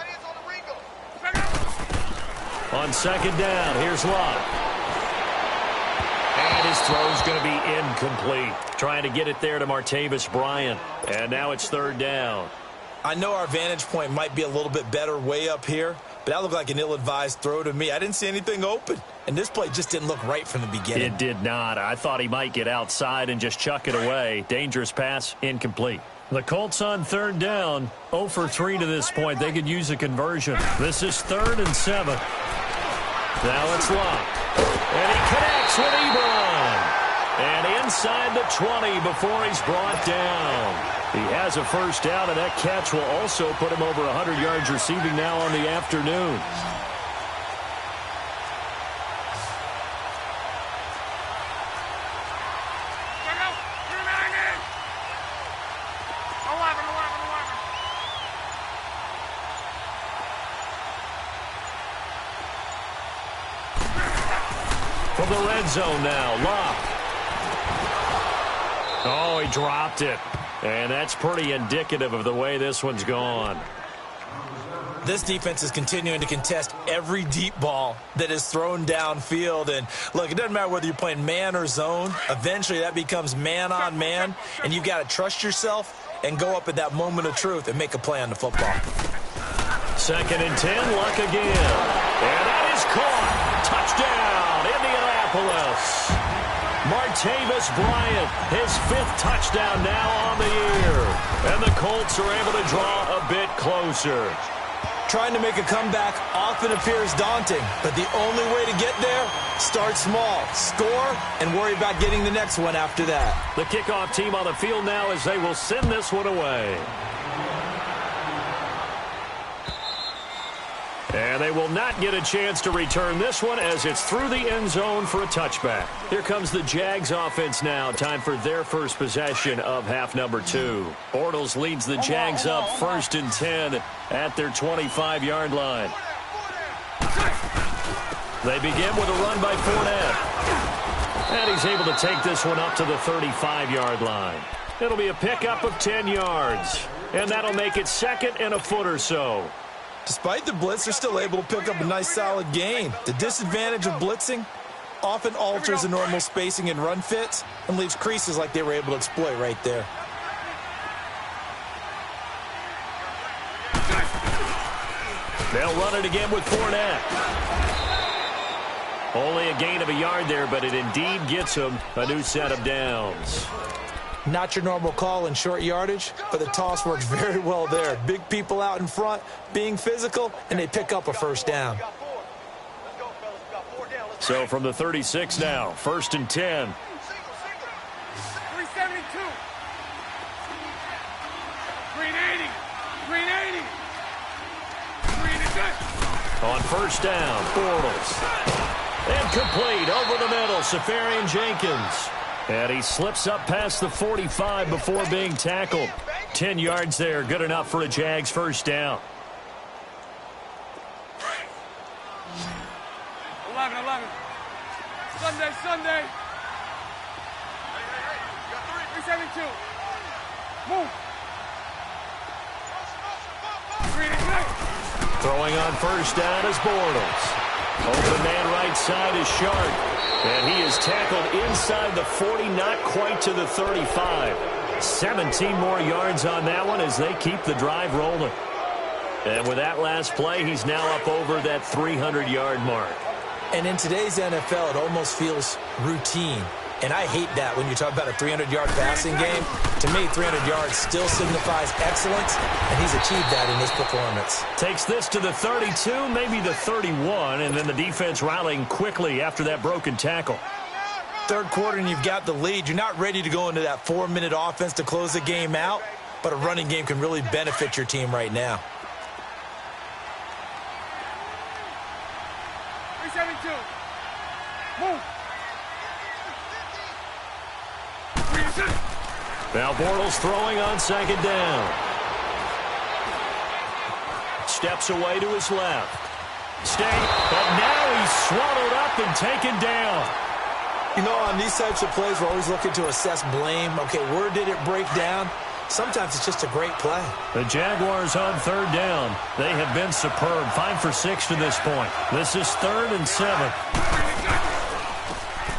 S8: On 2nd down, here's Luck. And his throw's going to be incomplete. Trying to get it there to Martavis Bryant. And now it's 3rd down.
S9: I know our vantage point might be a little bit better way up here, but that looked like an ill-advised throw to me. I didn't see anything open, and this play just didn't look right from the beginning.
S8: It did not. I thought he might get outside and just chuck it away. Dangerous pass, incomplete. The Colts on 3rd down, 0 for 3 to this point. They could use a conversion. This is 3rd and 7. Now it's Luck. And he connects with Ebron. And inside the 20 before he's brought down. He has a first down, and that catch will also put him over 100 yards receiving now on the afternoon. From the red zone now, Luck. Oh, he dropped it. And that's pretty indicative of the way this one's gone.
S9: This defense is continuing to contest every deep ball that is thrown downfield. And, look, it doesn't matter whether you're playing man or zone. Eventually that becomes man on man, and you've got to trust yourself and go up at that moment of truth and make a play on the football.
S8: 2nd and 10, Luck again. And that is caught. Touchdown, Indianapolis. Martavis Bryant, his 5th touchdown now on the year. And the Colts are able to draw a bit closer.
S9: Trying to make a comeback often appears daunting, but the only way to get there, start small, score, and worry about getting the next one after that.
S8: The kickoff team on the field now as they will send this one away. And they will not get a chance to return this one as it's through the end zone for a touchback. Here comes the Jags offense now. Time for their first possession of half number 2. Bortles leads the Jags up 1st and 10 at their 25-yard line. They begin with a run by Fournette. And he's able to take this one up to the 35-yard line. It'll be a pickup of 10 yards. And that'll make it 2nd and a foot or so.
S9: Despite the blitz, they're still able to pick up a nice solid gain. The disadvantage of blitzing often alters the normal spacing and run fits and leaves creases like they were able to exploit right there.
S8: They'll run it again with Fournette. Only a gain of a yard there, but it indeed gets them a new set of downs.
S9: Not your normal call in short yardage, but the toss works very well there. Big people out in front, being physical, and they pick up a first down.
S8: So from the 36 now, 1st and 10.
S10: 372. 380. 380. 380.
S8: On first down, Bortles. And complete over the middle, Safarian Jenkins. And he slips up past the 45 before being tackled. 10 yards there, good enough for a Jags first down.
S10: 11. Sunday. 372. Move.
S8: Throwing on first down is Bortles. Open man right side is Sharp. And he is tackled inside the 40, not quite to the 35. 17 more yards on that one as they keep the drive rolling. And with that last play, he's now up over that 300-yard mark.
S9: And in today's NFL, it almost feels routine. And I hate that when you talk about a 300-yard passing game. To me, 300 yards still signifies excellence, and he's achieved that in this performance.
S8: Takes this to the 32, maybe the 31, and then the defense rallying quickly after that broken tackle.
S9: Third quarter, and you've got the lead. You're not ready to go into that 4-minute offense to close the game out, but a running game can really benefit your team right now.
S10: 372. Move.
S8: Now Bortles throwing on second down. Steps away to his left. But now he's swallowed up and taken down.
S9: You know, on these types of plays, we're always looking to assess blame. Okay, where did it break down? Sometimes it's just a great play.
S8: The Jaguars on third down. They have been superb. 5 for 6 to this point. This is 3rd and 7.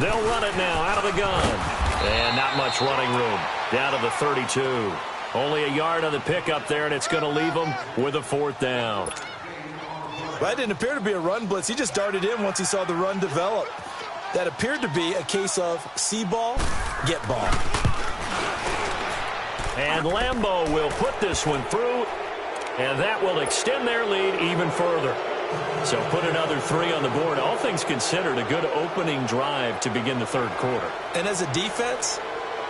S8: They'll run it now out of the gun. And not much running room. Down to the 32. Only a yard on the pickup there, and it's going to leave them with a 4th down.
S9: Well, that didn't appear to be a run blitz. He just darted in once he saw the run develop. That appeared to be a case of see ball, get ball.
S8: And Lambeau will put this one through, and that will extend their lead even further. So put another 3 on the board. All things considered, a good opening drive to begin the third quarter.
S9: And as a defense,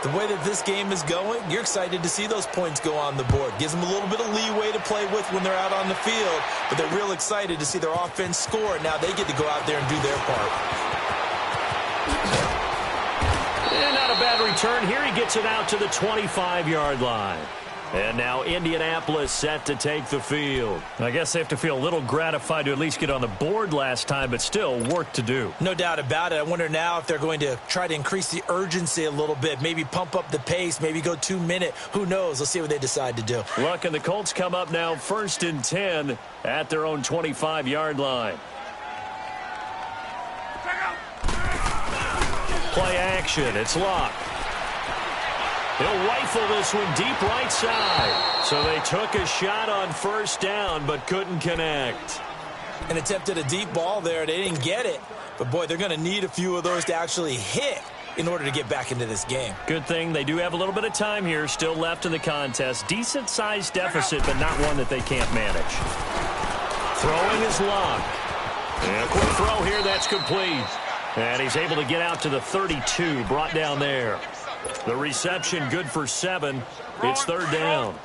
S9: the way that this game is going, you're excited to see those points go on the board. Gives them a little bit of leeway to play with when they're out on the field, but they're real excited to see their offense score. Now they get to go out there and do their part.
S8: And not a bad return here. He gets it out to the 25-yard line. And now Indianapolis set to take the field. I guess they have to feel a little gratified to at least get on the board last time, but still work to do.
S9: No doubt about it. I wonder now if they're going to try to increase the urgency a little bit, maybe pump up the pace, maybe go 2-minute. Who knows? Let's see what they decide to do.
S8: Look, and the Colts come up now 1st and 10 at their own 25-yard line. Play action. It's locked. He'll rifle this one deep right side. So they took a shot on first down, but couldn't connect.
S9: And attempted a deep ball there. They didn't get it. But, boy, they're going to need a few of those to actually hit in order to get back into this game.
S8: Good thing they do have a little bit of time here still left in the contest. Decent-sized deficit, but not one that they can't manage. Throwing is locked. And a quick throw here. That's complete. And he's able to get out to the 32, brought down there. The reception good for 7. It's 3rd down.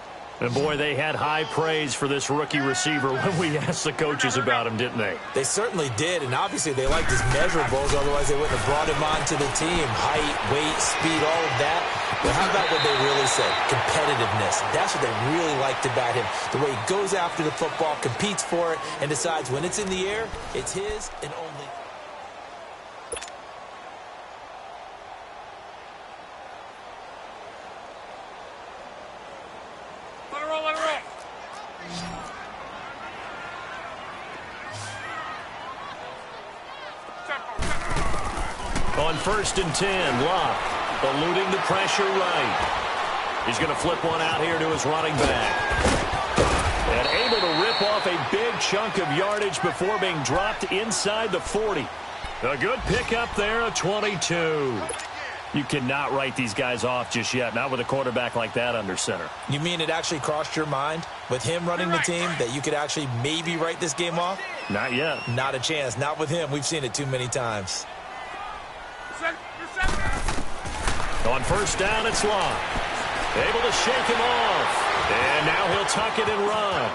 S8: And, boy, they had high praise for this rookie receiver when we asked the coaches about him, didn't they?
S9: They certainly did, and obviously they liked his measurables. Otherwise, they wouldn't have brought him onto the team. Height, weight, speed, all of that. But how about what they really said? Competitiveness. That's what they really liked about him. The way he goes after the football, competes for it, and decides when it's in the air, it's his and only.
S8: On 1st and 10, Locke eluding the pressure right. He's going to flip one out here to his running back. And able to rip off a big chunk of yardage before being dropped inside the 40. A good pickup there, a 22. You cannot write these guys off just yet, not with a quarterback like that under center.
S9: You mean it actually crossed your mind with him running the team that you could actually maybe write this game off?
S8: Not yet.
S9: Not a chance. Not with him. We've seen it too many times.
S8: On 1st down, it's Locke. Able to shake him off. And now he'll tuck it and run.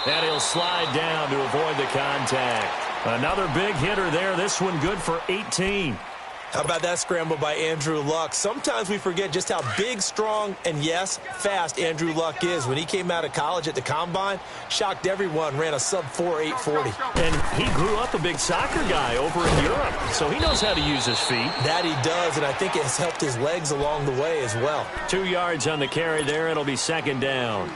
S8: And he'll slide down to avoid the contact. Another big hitter there. This one good for 18.
S9: How about that scramble by Andrew Luck? Sometimes we forget just how big, strong, and, yes, fast Andrew Luck is. When he came out of college at the Combine, shocked everyone, ran a sub-4 840.
S8: And he grew up a big soccer guy over in Europe, so he knows how to use his feet.
S9: That he does, and I think it has helped his legs along the way as well.
S8: 2 yards on the carry there. It'll be second down.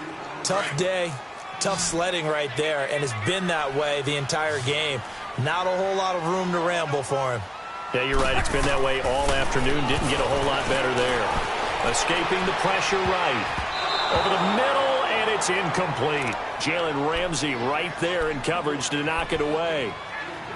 S9: Tough day, tough sledding right there, and it's been that way the entire game. Not a whole lot of room to ramble for him.
S8: Yeah, you're right. It's been that way all afternoon. Didn't get a whole lot better there. Escaping the pressure right. Over the middle, and it's incomplete. Jalen Ramsey right there in coverage to knock it away.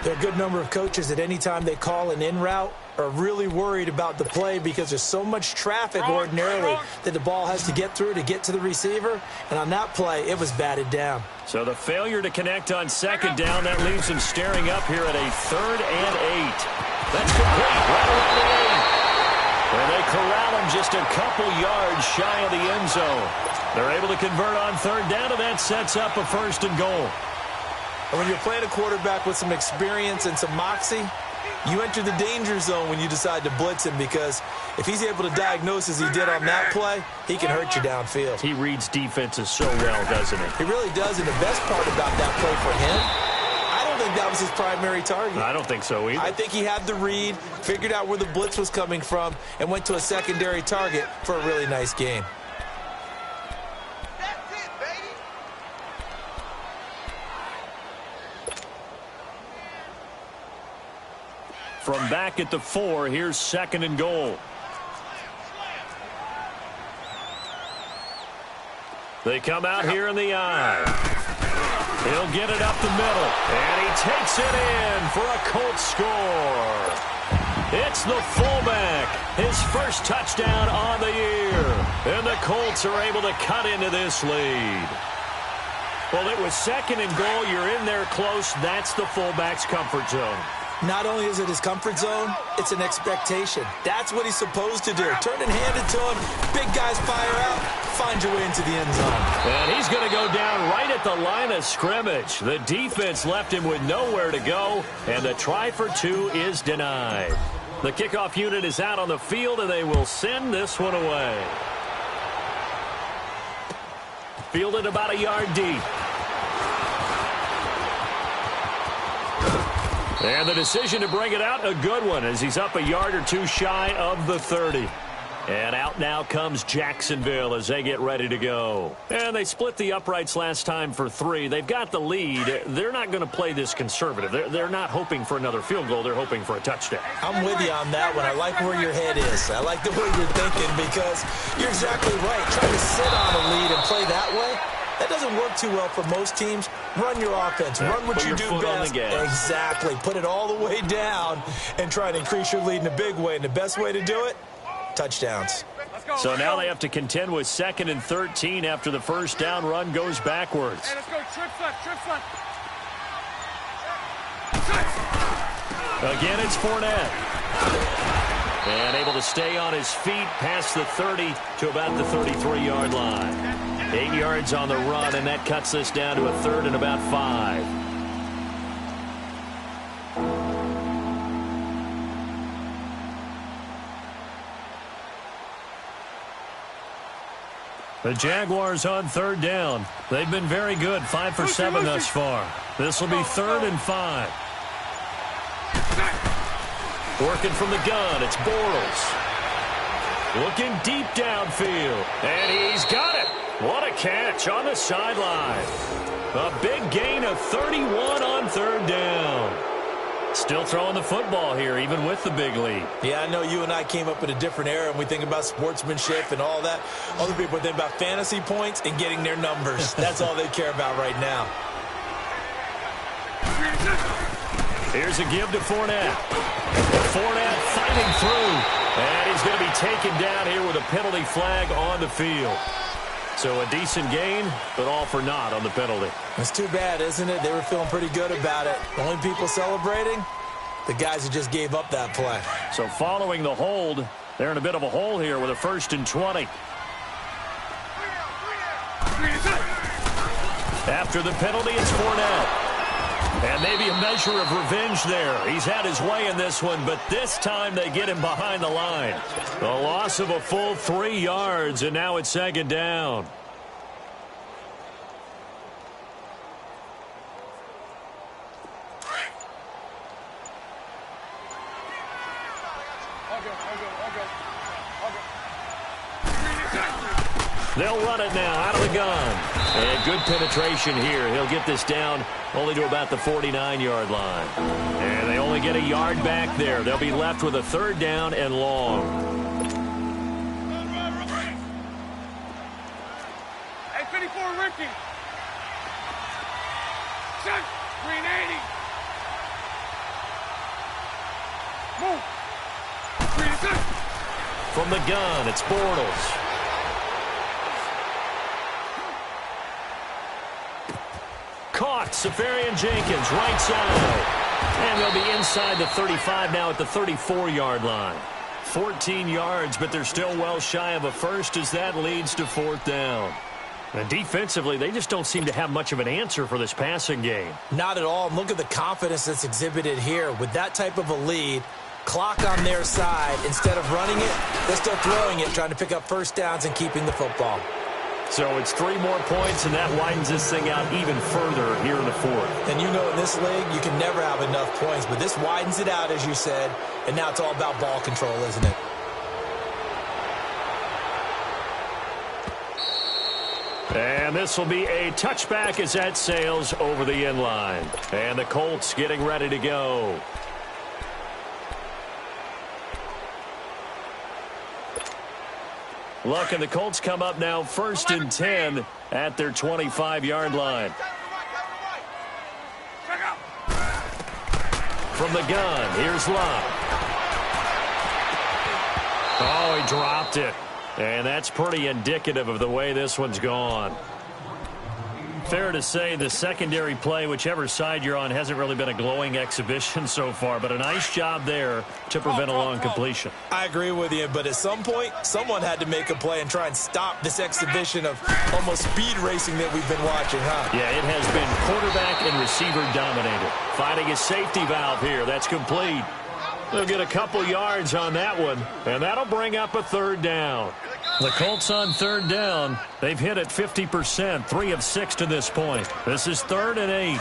S9: There are a good number of coaches at any time they call an in route are really worried about the play because there's so much traffic ordinarily that the ball has to get through to get to the receiver. And on that play, it was batted down.
S8: So the failure to connect on second down, that leaves him staring up here at a 3rd and 8. That's complete, right around the 8. And they corral him just a couple yards shy of the end zone. They're able to convert on 3rd down, and that sets up a 1st and goal.
S9: And when you're playing a quarterback with some experience and some moxie, you enter the danger zone when you decide to blitz him, because if he's able to diagnose as he did on that play, he can hurt you downfield.
S8: He reads defenses so well, doesn't he?
S9: He really does, and the best part about that play for him, I don't think that was his primary target.
S8: I don't think so either.
S9: I think he had the read, figured out where the blitz was coming from, and went to a secondary target for a really nice game.
S8: From back at the 4, here's 2nd and goal. They come out here in the eye. He'll get it up the middle, and he takes it in for a Colts score. It's the fullback, his first touchdown on the year, and the Colts are able to cut into this lead. Well, it was 2nd and goal. You're in there close. That's the fullback's comfort zone.
S9: Not only is it his comfort zone, it's an expectation. That's what he's supposed to do. Turn and hand it to him. Big guys fire out. Find your way into the end zone.
S8: And he's going to go down right at the line of scrimmage. The defense left him with nowhere to go, and the try for 2 is denied. The kickoff unit is out on the field, and they will send this one away. Fielded about a yard deep. And the decision to bring it out, a good one, as he's up a yard or 2 shy of the 30. And out now comes Jacksonville as they get ready to go. And they split the uprights last time for 3. They've got the lead. They're not going to play this conservative. They're not hoping for another field goal. They're hoping for a touchdown.
S9: I'm with you on that one. I like where your head is. I like the way you're thinking, because you're exactly right. Trying to sit on a lead and play that way, that doesn't work too well for most teams. Run your offense. Run what you do best. Exactly. Put it all the way down and try to increase your lead in a big way. And the best way to do it, touchdowns.
S8: So now they have to contend with 2nd and 13 after the first down run goes backwards.
S10: Hey, let's go. Trips left. Trips left.
S8: Again, it's Fournette. And able to stay on his feet past the 30 to about the 33-yard line. 8 yards on the run, and that cuts this down to a 3rd and about 5. The Jaguars on 3rd down. They've been very good, 5 for 7 thus far. This will be 3rd and 5. Working from the gun, it's Bortles. Looking deep downfield, and he's got it. What a catch on the sideline. A big gain of 31 on 3rd down. Still throwing the football here, even with the big lead.
S9: Yeah, I know you and I came up in a different era, and we think about sportsmanship and all that. Other people think about fantasy points and getting their numbers. That's all they care about right now.
S8: Here's a give to Fournette. Fournette fighting through, and he's going to be taken down here with a penalty flag on the field. So a decent gain, but all for naught on the penalty.
S9: It's too bad, isn't it? They were feeling pretty good about it. The only people celebrating, the guys who just gave up that play.
S8: So following the hold, they're in a bit of a hole here with a 1st and 20. After the penalty, it's Fournette. And maybe a measure of revenge there. He's had his way in this one, but this time they get him behind the line. The loss of a full 3 yards, and now it's second down. They'll run it now out of the gun. And good penetration here. He'll get this down only to about the 49-yard line. And they only get a yard back there. They'll be left with a third down and long.
S10: Hey, 54, Ricky. Check. Green 80. Move. Green 6.
S8: From the gun, it's Bortles. Caught, Safarian Jenkins, right side. And they'll be inside the 35 now at the 34-yard line. 14 yards, but they're still well shy of a first as that leads to fourth down. And defensively, they just don't seem to have much of an answer for this passing game.
S9: Not at all. Look at the confidence that's exhibited here. With that type of a lead, clock on their side, instead of running it, they're still throwing it, trying to pick up first downs and keeping the football.
S8: So it's 3 more points, and that widens this thing out even further here in the fourth.
S9: And you know in this league, you can never have enough points, but this widens it out, as you said, and now it's all about ball control, isn't it?
S8: And this will be a touchback as that sails over the end line. And the Colts getting ready to go. Look, and the Colts come up now 1st and 10 at their 25-yard line. From the gun, here's Luck. Oh, he dropped it. And that's pretty indicative of the way this one's gone. Fair to say the secondary play, whichever side you're on, hasn't really been a glowing exhibition so far, but a nice job there to prevent a long completion.
S9: I agree with you, but at some point, someone had to make a play and try and stop this exhibition of almost speed racing that we've been watching, huh?
S8: Yeah, it has been quarterback and receiver dominated. Finding a safety valve here. That's complete. They'll get a couple yards on that one, and that'll bring up a third down. The Colts on third down. They've hit it 50%, 3 of 6 to this point. This is 3rd and 8.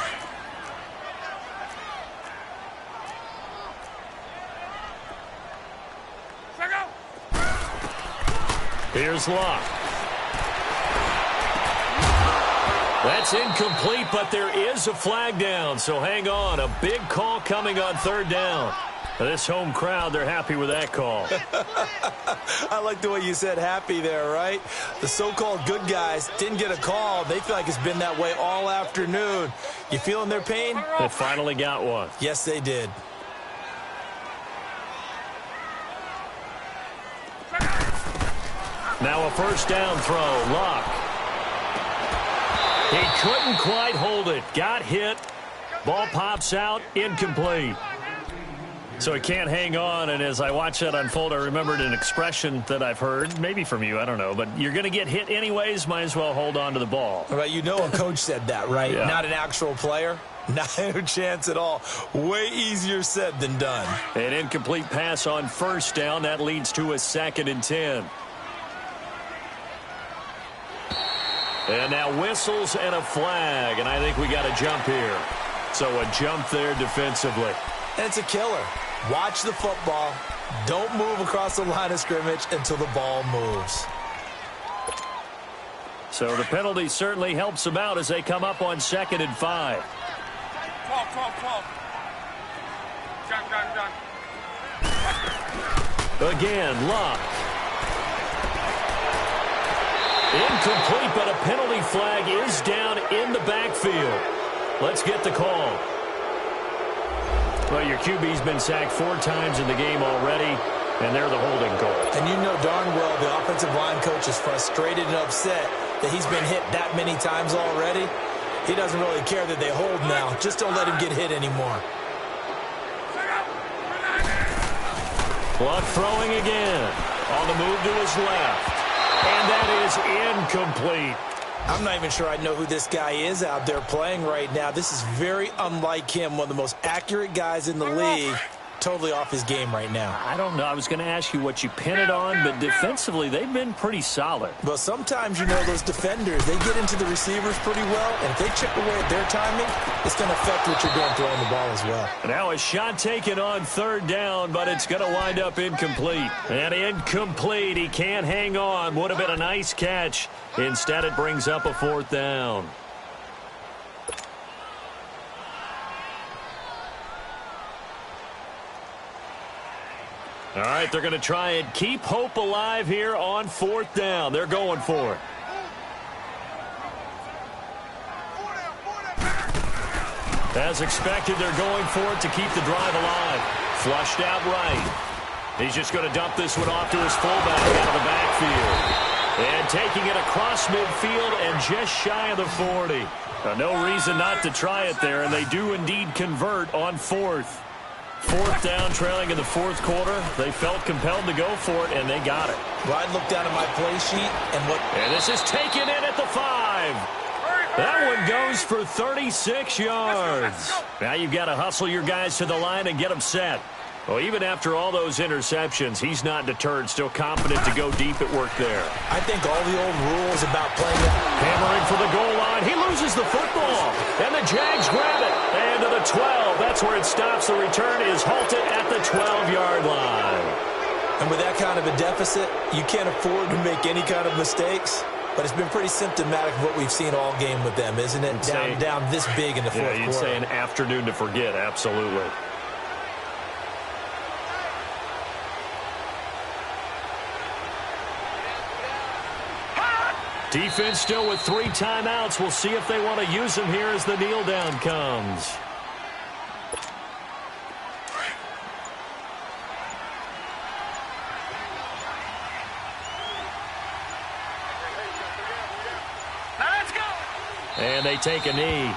S8: Here's Luck. That's incomplete, but there is a flag down, so hang on. A big call coming on third down. This home crowd, they're happy with that call.
S9: I like the way you said happy there, right? The so-called good guys didn't get a call. They feel like it's been that way all afternoon. You feeling their pain?
S8: They finally got one.
S9: Yes, they did.
S8: Now a first down throw. Luck. He couldn't quite hold it. Got hit. Ball pops out. Incomplete. So he can't hang on, and as I watch that unfold, I remembered an expression that I've heard, maybe from you, I don't know, but you're going to get hit anyways, might as well hold on to the ball.
S9: Right, you know a coach said that, right?
S8: Yeah. Not
S9: an actual player. Not a chance at all. Way easier said than done.
S8: An incomplete pass on first down. That leads to a 2nd and 10. And now whistles and a flag, and I think we got a jump here. So a jump there defensively.
S9: And it's a killer. Watch the football. Don't move across the line of scrimmage until the ball moves.
S8: So the penalty certainly helps them out as they come up on 2nd and 5.
S10: 12. Done.
S8: Again, Luck. Incomplete, but a penalty flag is down in the backfield. Let's get the call. Well, your QB's been sacked 4 times in the game already, and they're the holding call.
S9: And you know darn well the offensive line coach is frustrated and upset that he's been hit that many times already. He doesn't really care that they hold now. Just don't let him get hit anymore.
S8: Luck throwing again. On the move to his left. And that is incomplete.
S9: I'm not even sure I know who this guy is out there playing right now. This is very unlike him, one of the most accurate guys in the league. Totally off his game right now.
S8: I don't know. I was going to ask you what you pin it on, but defensively, they've been pretty solid.
S9: Well, sometimes, you know, those defenders, they get into the receivers pretty well, and if they chip away at their timing, it's going to affect what you're doing throwing the ball as well.
S8: Now a shot taken on third down, but it's going to wind up incomplete. And incomplete. He can't hang on. Would have been a nice catch. Instead, it brings up a fourth down. All right, they're going to try and keep hope alive here on fourth down. They're going for it. As expected, they're going for it to keep the drive alive. Flushed out right. He's just going to dump this one off to his fullback out of the backfield. And taking it across midfield and just shy of the 40. No reason not to try it there, and they do indeed convert on fourth. Fourth down, trailing in the fourth quarter. They felt compelled to go for it, and they got it.
S9: Well, I looked down at my play sheet,
S8: and this is taken in at the 5. That one goes for 36 yards. Now you've got to hustle your guys to the line and get them set. Well, even after all those interceptions, he's not deterred, still confident to go deep at work there.
S9: I think all the old rules about playing it.
S8: Hammering for the goal line. He loses the football. And the Jags grab it. And to the 12. That's where it stops. The return is halted at the 12-yard line.
S9: And with that kind of a deficit, you can't afford to make any kind of mistakes. But it's been pretty symptomatic of what we've seen all game with them, isn't it? Down this big in the fourth quarter.
S8: You'd say an afternoon to forget, absolutely. Defense still with 3 timeouts. We'll see if they want to use them here as the kneel down comes.
S10: Let's go.
S8: And they take a knee.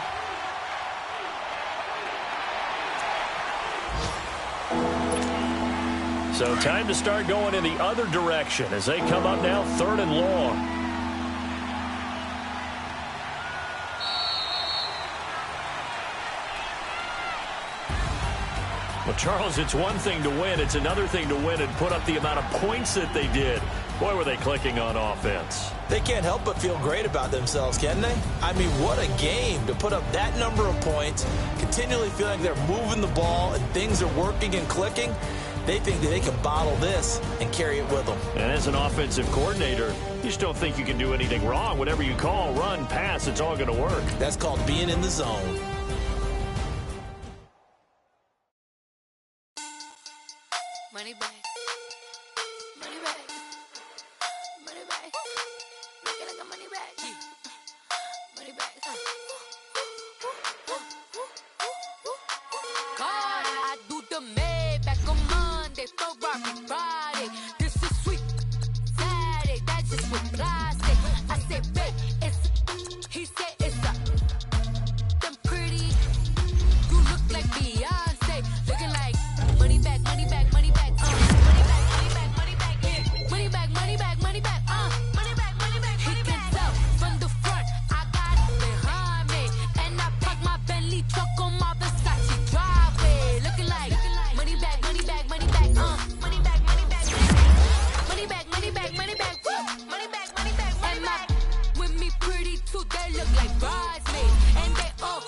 S8: So time to start going in the other direction as they come up now 3rd and long. Well, Charles, it's one thing to win. It's another thing to win and put up the amount of points that they did. Boy, were they clicking on offense.
S9: They can't help but feel great about themselves, can they? I mean, what a game to put up that number of points, continually feeling like they're moving the ball and things are working and clicking. They think that they can bottle this and carry it with them.
S8: And as an offensive coordinator, you just don't think you can do anything wrong. Whatever you call, run, pass, it's all going to work.
S9: That's called being in the zone.
S11: Money back. Money back. Money back. Make it like a money back. Money back. God, I do the Maybach on Monday, Ferrari Friday. This is sweet Saturday. That's just what I say. I say, babe, it's. He said it's a. Them pretty. You look like Beyonce. Looking like money back, money back, money back. Money back, money back, money back, yeah. Money back, money back, money back, money back, money back, money back. He can tell from the front, I got it behind me. And I park my Bentley truck on my Versace driveway. Looking like money back, money back, money back, money back, money back, money back, money back, money back, money back, money back, money back. With me pretty too, they look like bridesmaids. And they all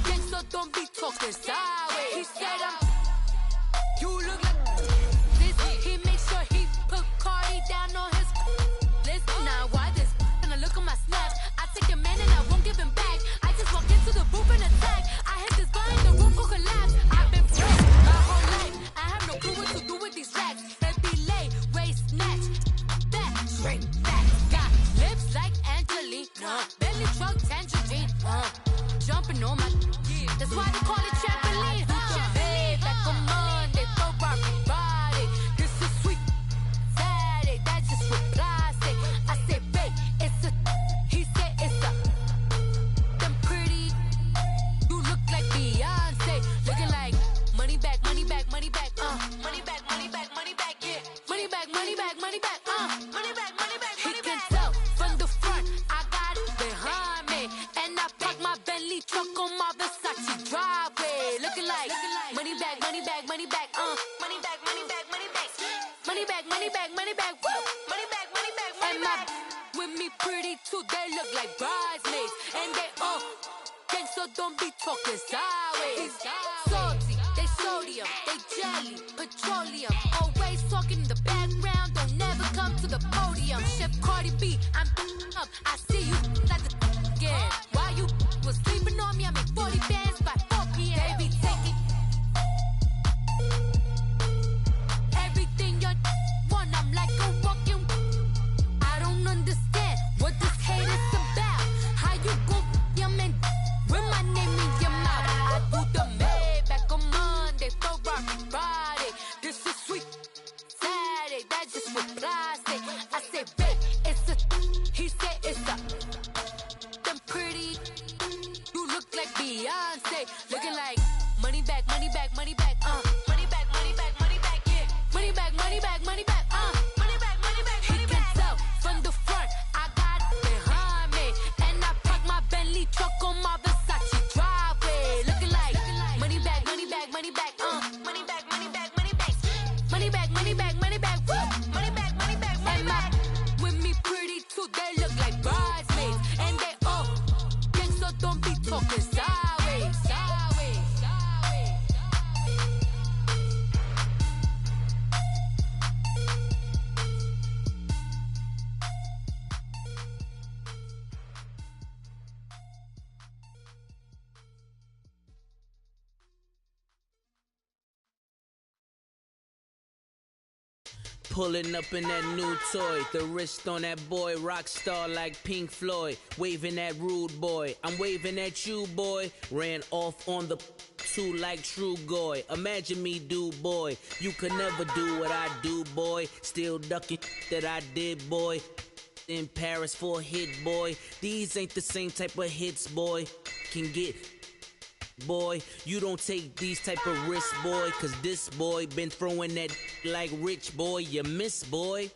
S11: gang, so don't be talking sideways. He said you look like this. He makes sure he put Cardi down on his list. Now why this? And I look at my snaps. I take your man and I won't give him back. I just walk into the booth and attack. I hit this behind the roof will collapse. I've been broke my whole life. I have no clue what to do with these racks. They be late, waist snatch, back, straight back. Got lips like Angelina, belly truck tangerine, jumping on my. That's why they call it trampoline. Babe, like a Monday, Ferrari Friday. This is sweet Saturday. That's just what I say. I say, babe, it's a. He said it's a. Them pretty. You look like Beyonce. Looking like money back, money back, money back, money back, money back, money back, yeah. Money back, money back, money back, money back, money back, money back. He can tell from the front, I got it truck on my Versace driveway. Looking like money back, money back, money back, money back, money back, money back, money back, money back, money back, woo, money back, money back, money back. With me pretty too, they look like bridesmaids, and they all gang, so don't be talking sideways. Salty, they sodium, they jelly, petroleum. Always talking in the background, don't never come to the podium. Chef Cardi B, I'm up, I see you like the again. While you was sleeping on me, I make 40 bands by 4 p.m. They be taking everything you want, I'm like a walking. I don't understand what this hate is about. How you go your man with my name in your mouth? I do the Maybach on Monday, Ferrari Friday. This is sweet Saturday, that's just what I say. I say, babe, it's a, he said it's a. Them pretty, you look like Beyonce, looking like money back, money back, money back, money back, money back, money back, yeah, money back, money back, money back, money back, money back, money back. He can tell from the front, I got it behind me, and I park my Bentley truck on my Versace driveway, looking like money back, money back, money back, money back, money back, money back, money back, money back, money back, woo, money back, money back, money back. With me pretty too, they look like bridesmaids, and they all gang, so don't be talking sideways, sideways, sideways.
S12: Pulling up in that new toy, the wrist on that boy, rock star like Pink Floyd, waving at rude boy, I'm waving at you boy, ran off on the two like True Goy, imagine me do boy, you could never do what I do boy, still ducking that I did boy, in Paris for a hit boy, these ain't the same type of hits boy, can get boy, you don't take these type of risks, boy, cause this boy been throwing that like rich boy, you miss, boy.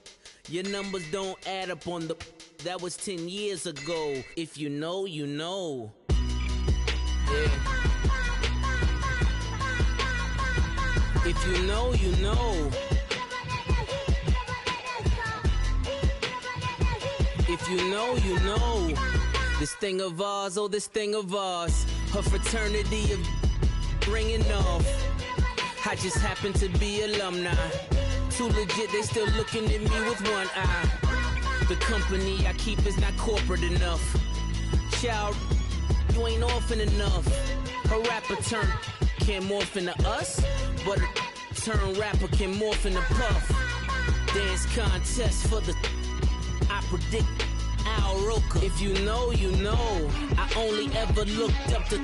S12: Your numbers don't add up on the, that was 10 years ago. If you know, you know. Yeah. If you know, you know. If you know, you know. This thing of ours, oh, this thing of ours. Her fraternity of ringing off. I just happen to be alumni. Too legit, they still looking at me with one eye. The company I keep is not corporate enough. Child, you ain't orphan enough. A rapper turn can't morph into us, but a turn rapper can morph into Puff. Dance contest for the, I predict Al Roker. If you know, you know. I only ever looked up to,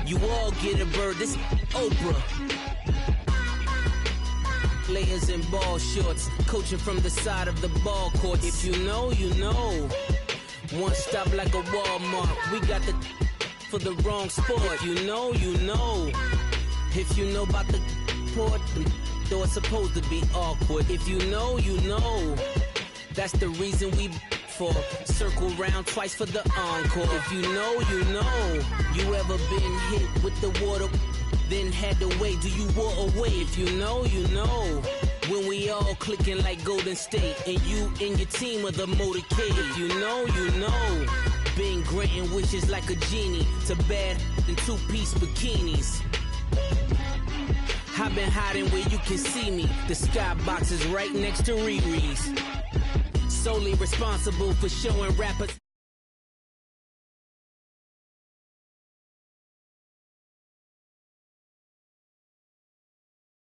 S12: you all get a bird, this Oprah. Players in ball shorts, coaching from the side of the ball court. If you know, you know. One stop like a Walmart, we got the for the wrong sport. If you know, you know. If you know about the port, though it's supposed to be awkward. If you know, you know. That's the reason we for circle round twice for the encore. If you know, you know. You ever been hit with the water, then had to wait? Do you walk away? If you know, you know. When we all clicking like Golden State, and you and your team of the motorcade. If you know, you know. Been granting wishes like a genie to bad in two-piece bikinis. I've been hiding where you can see me. The skybox is right next to Riri's. Solely responsible for showing rappers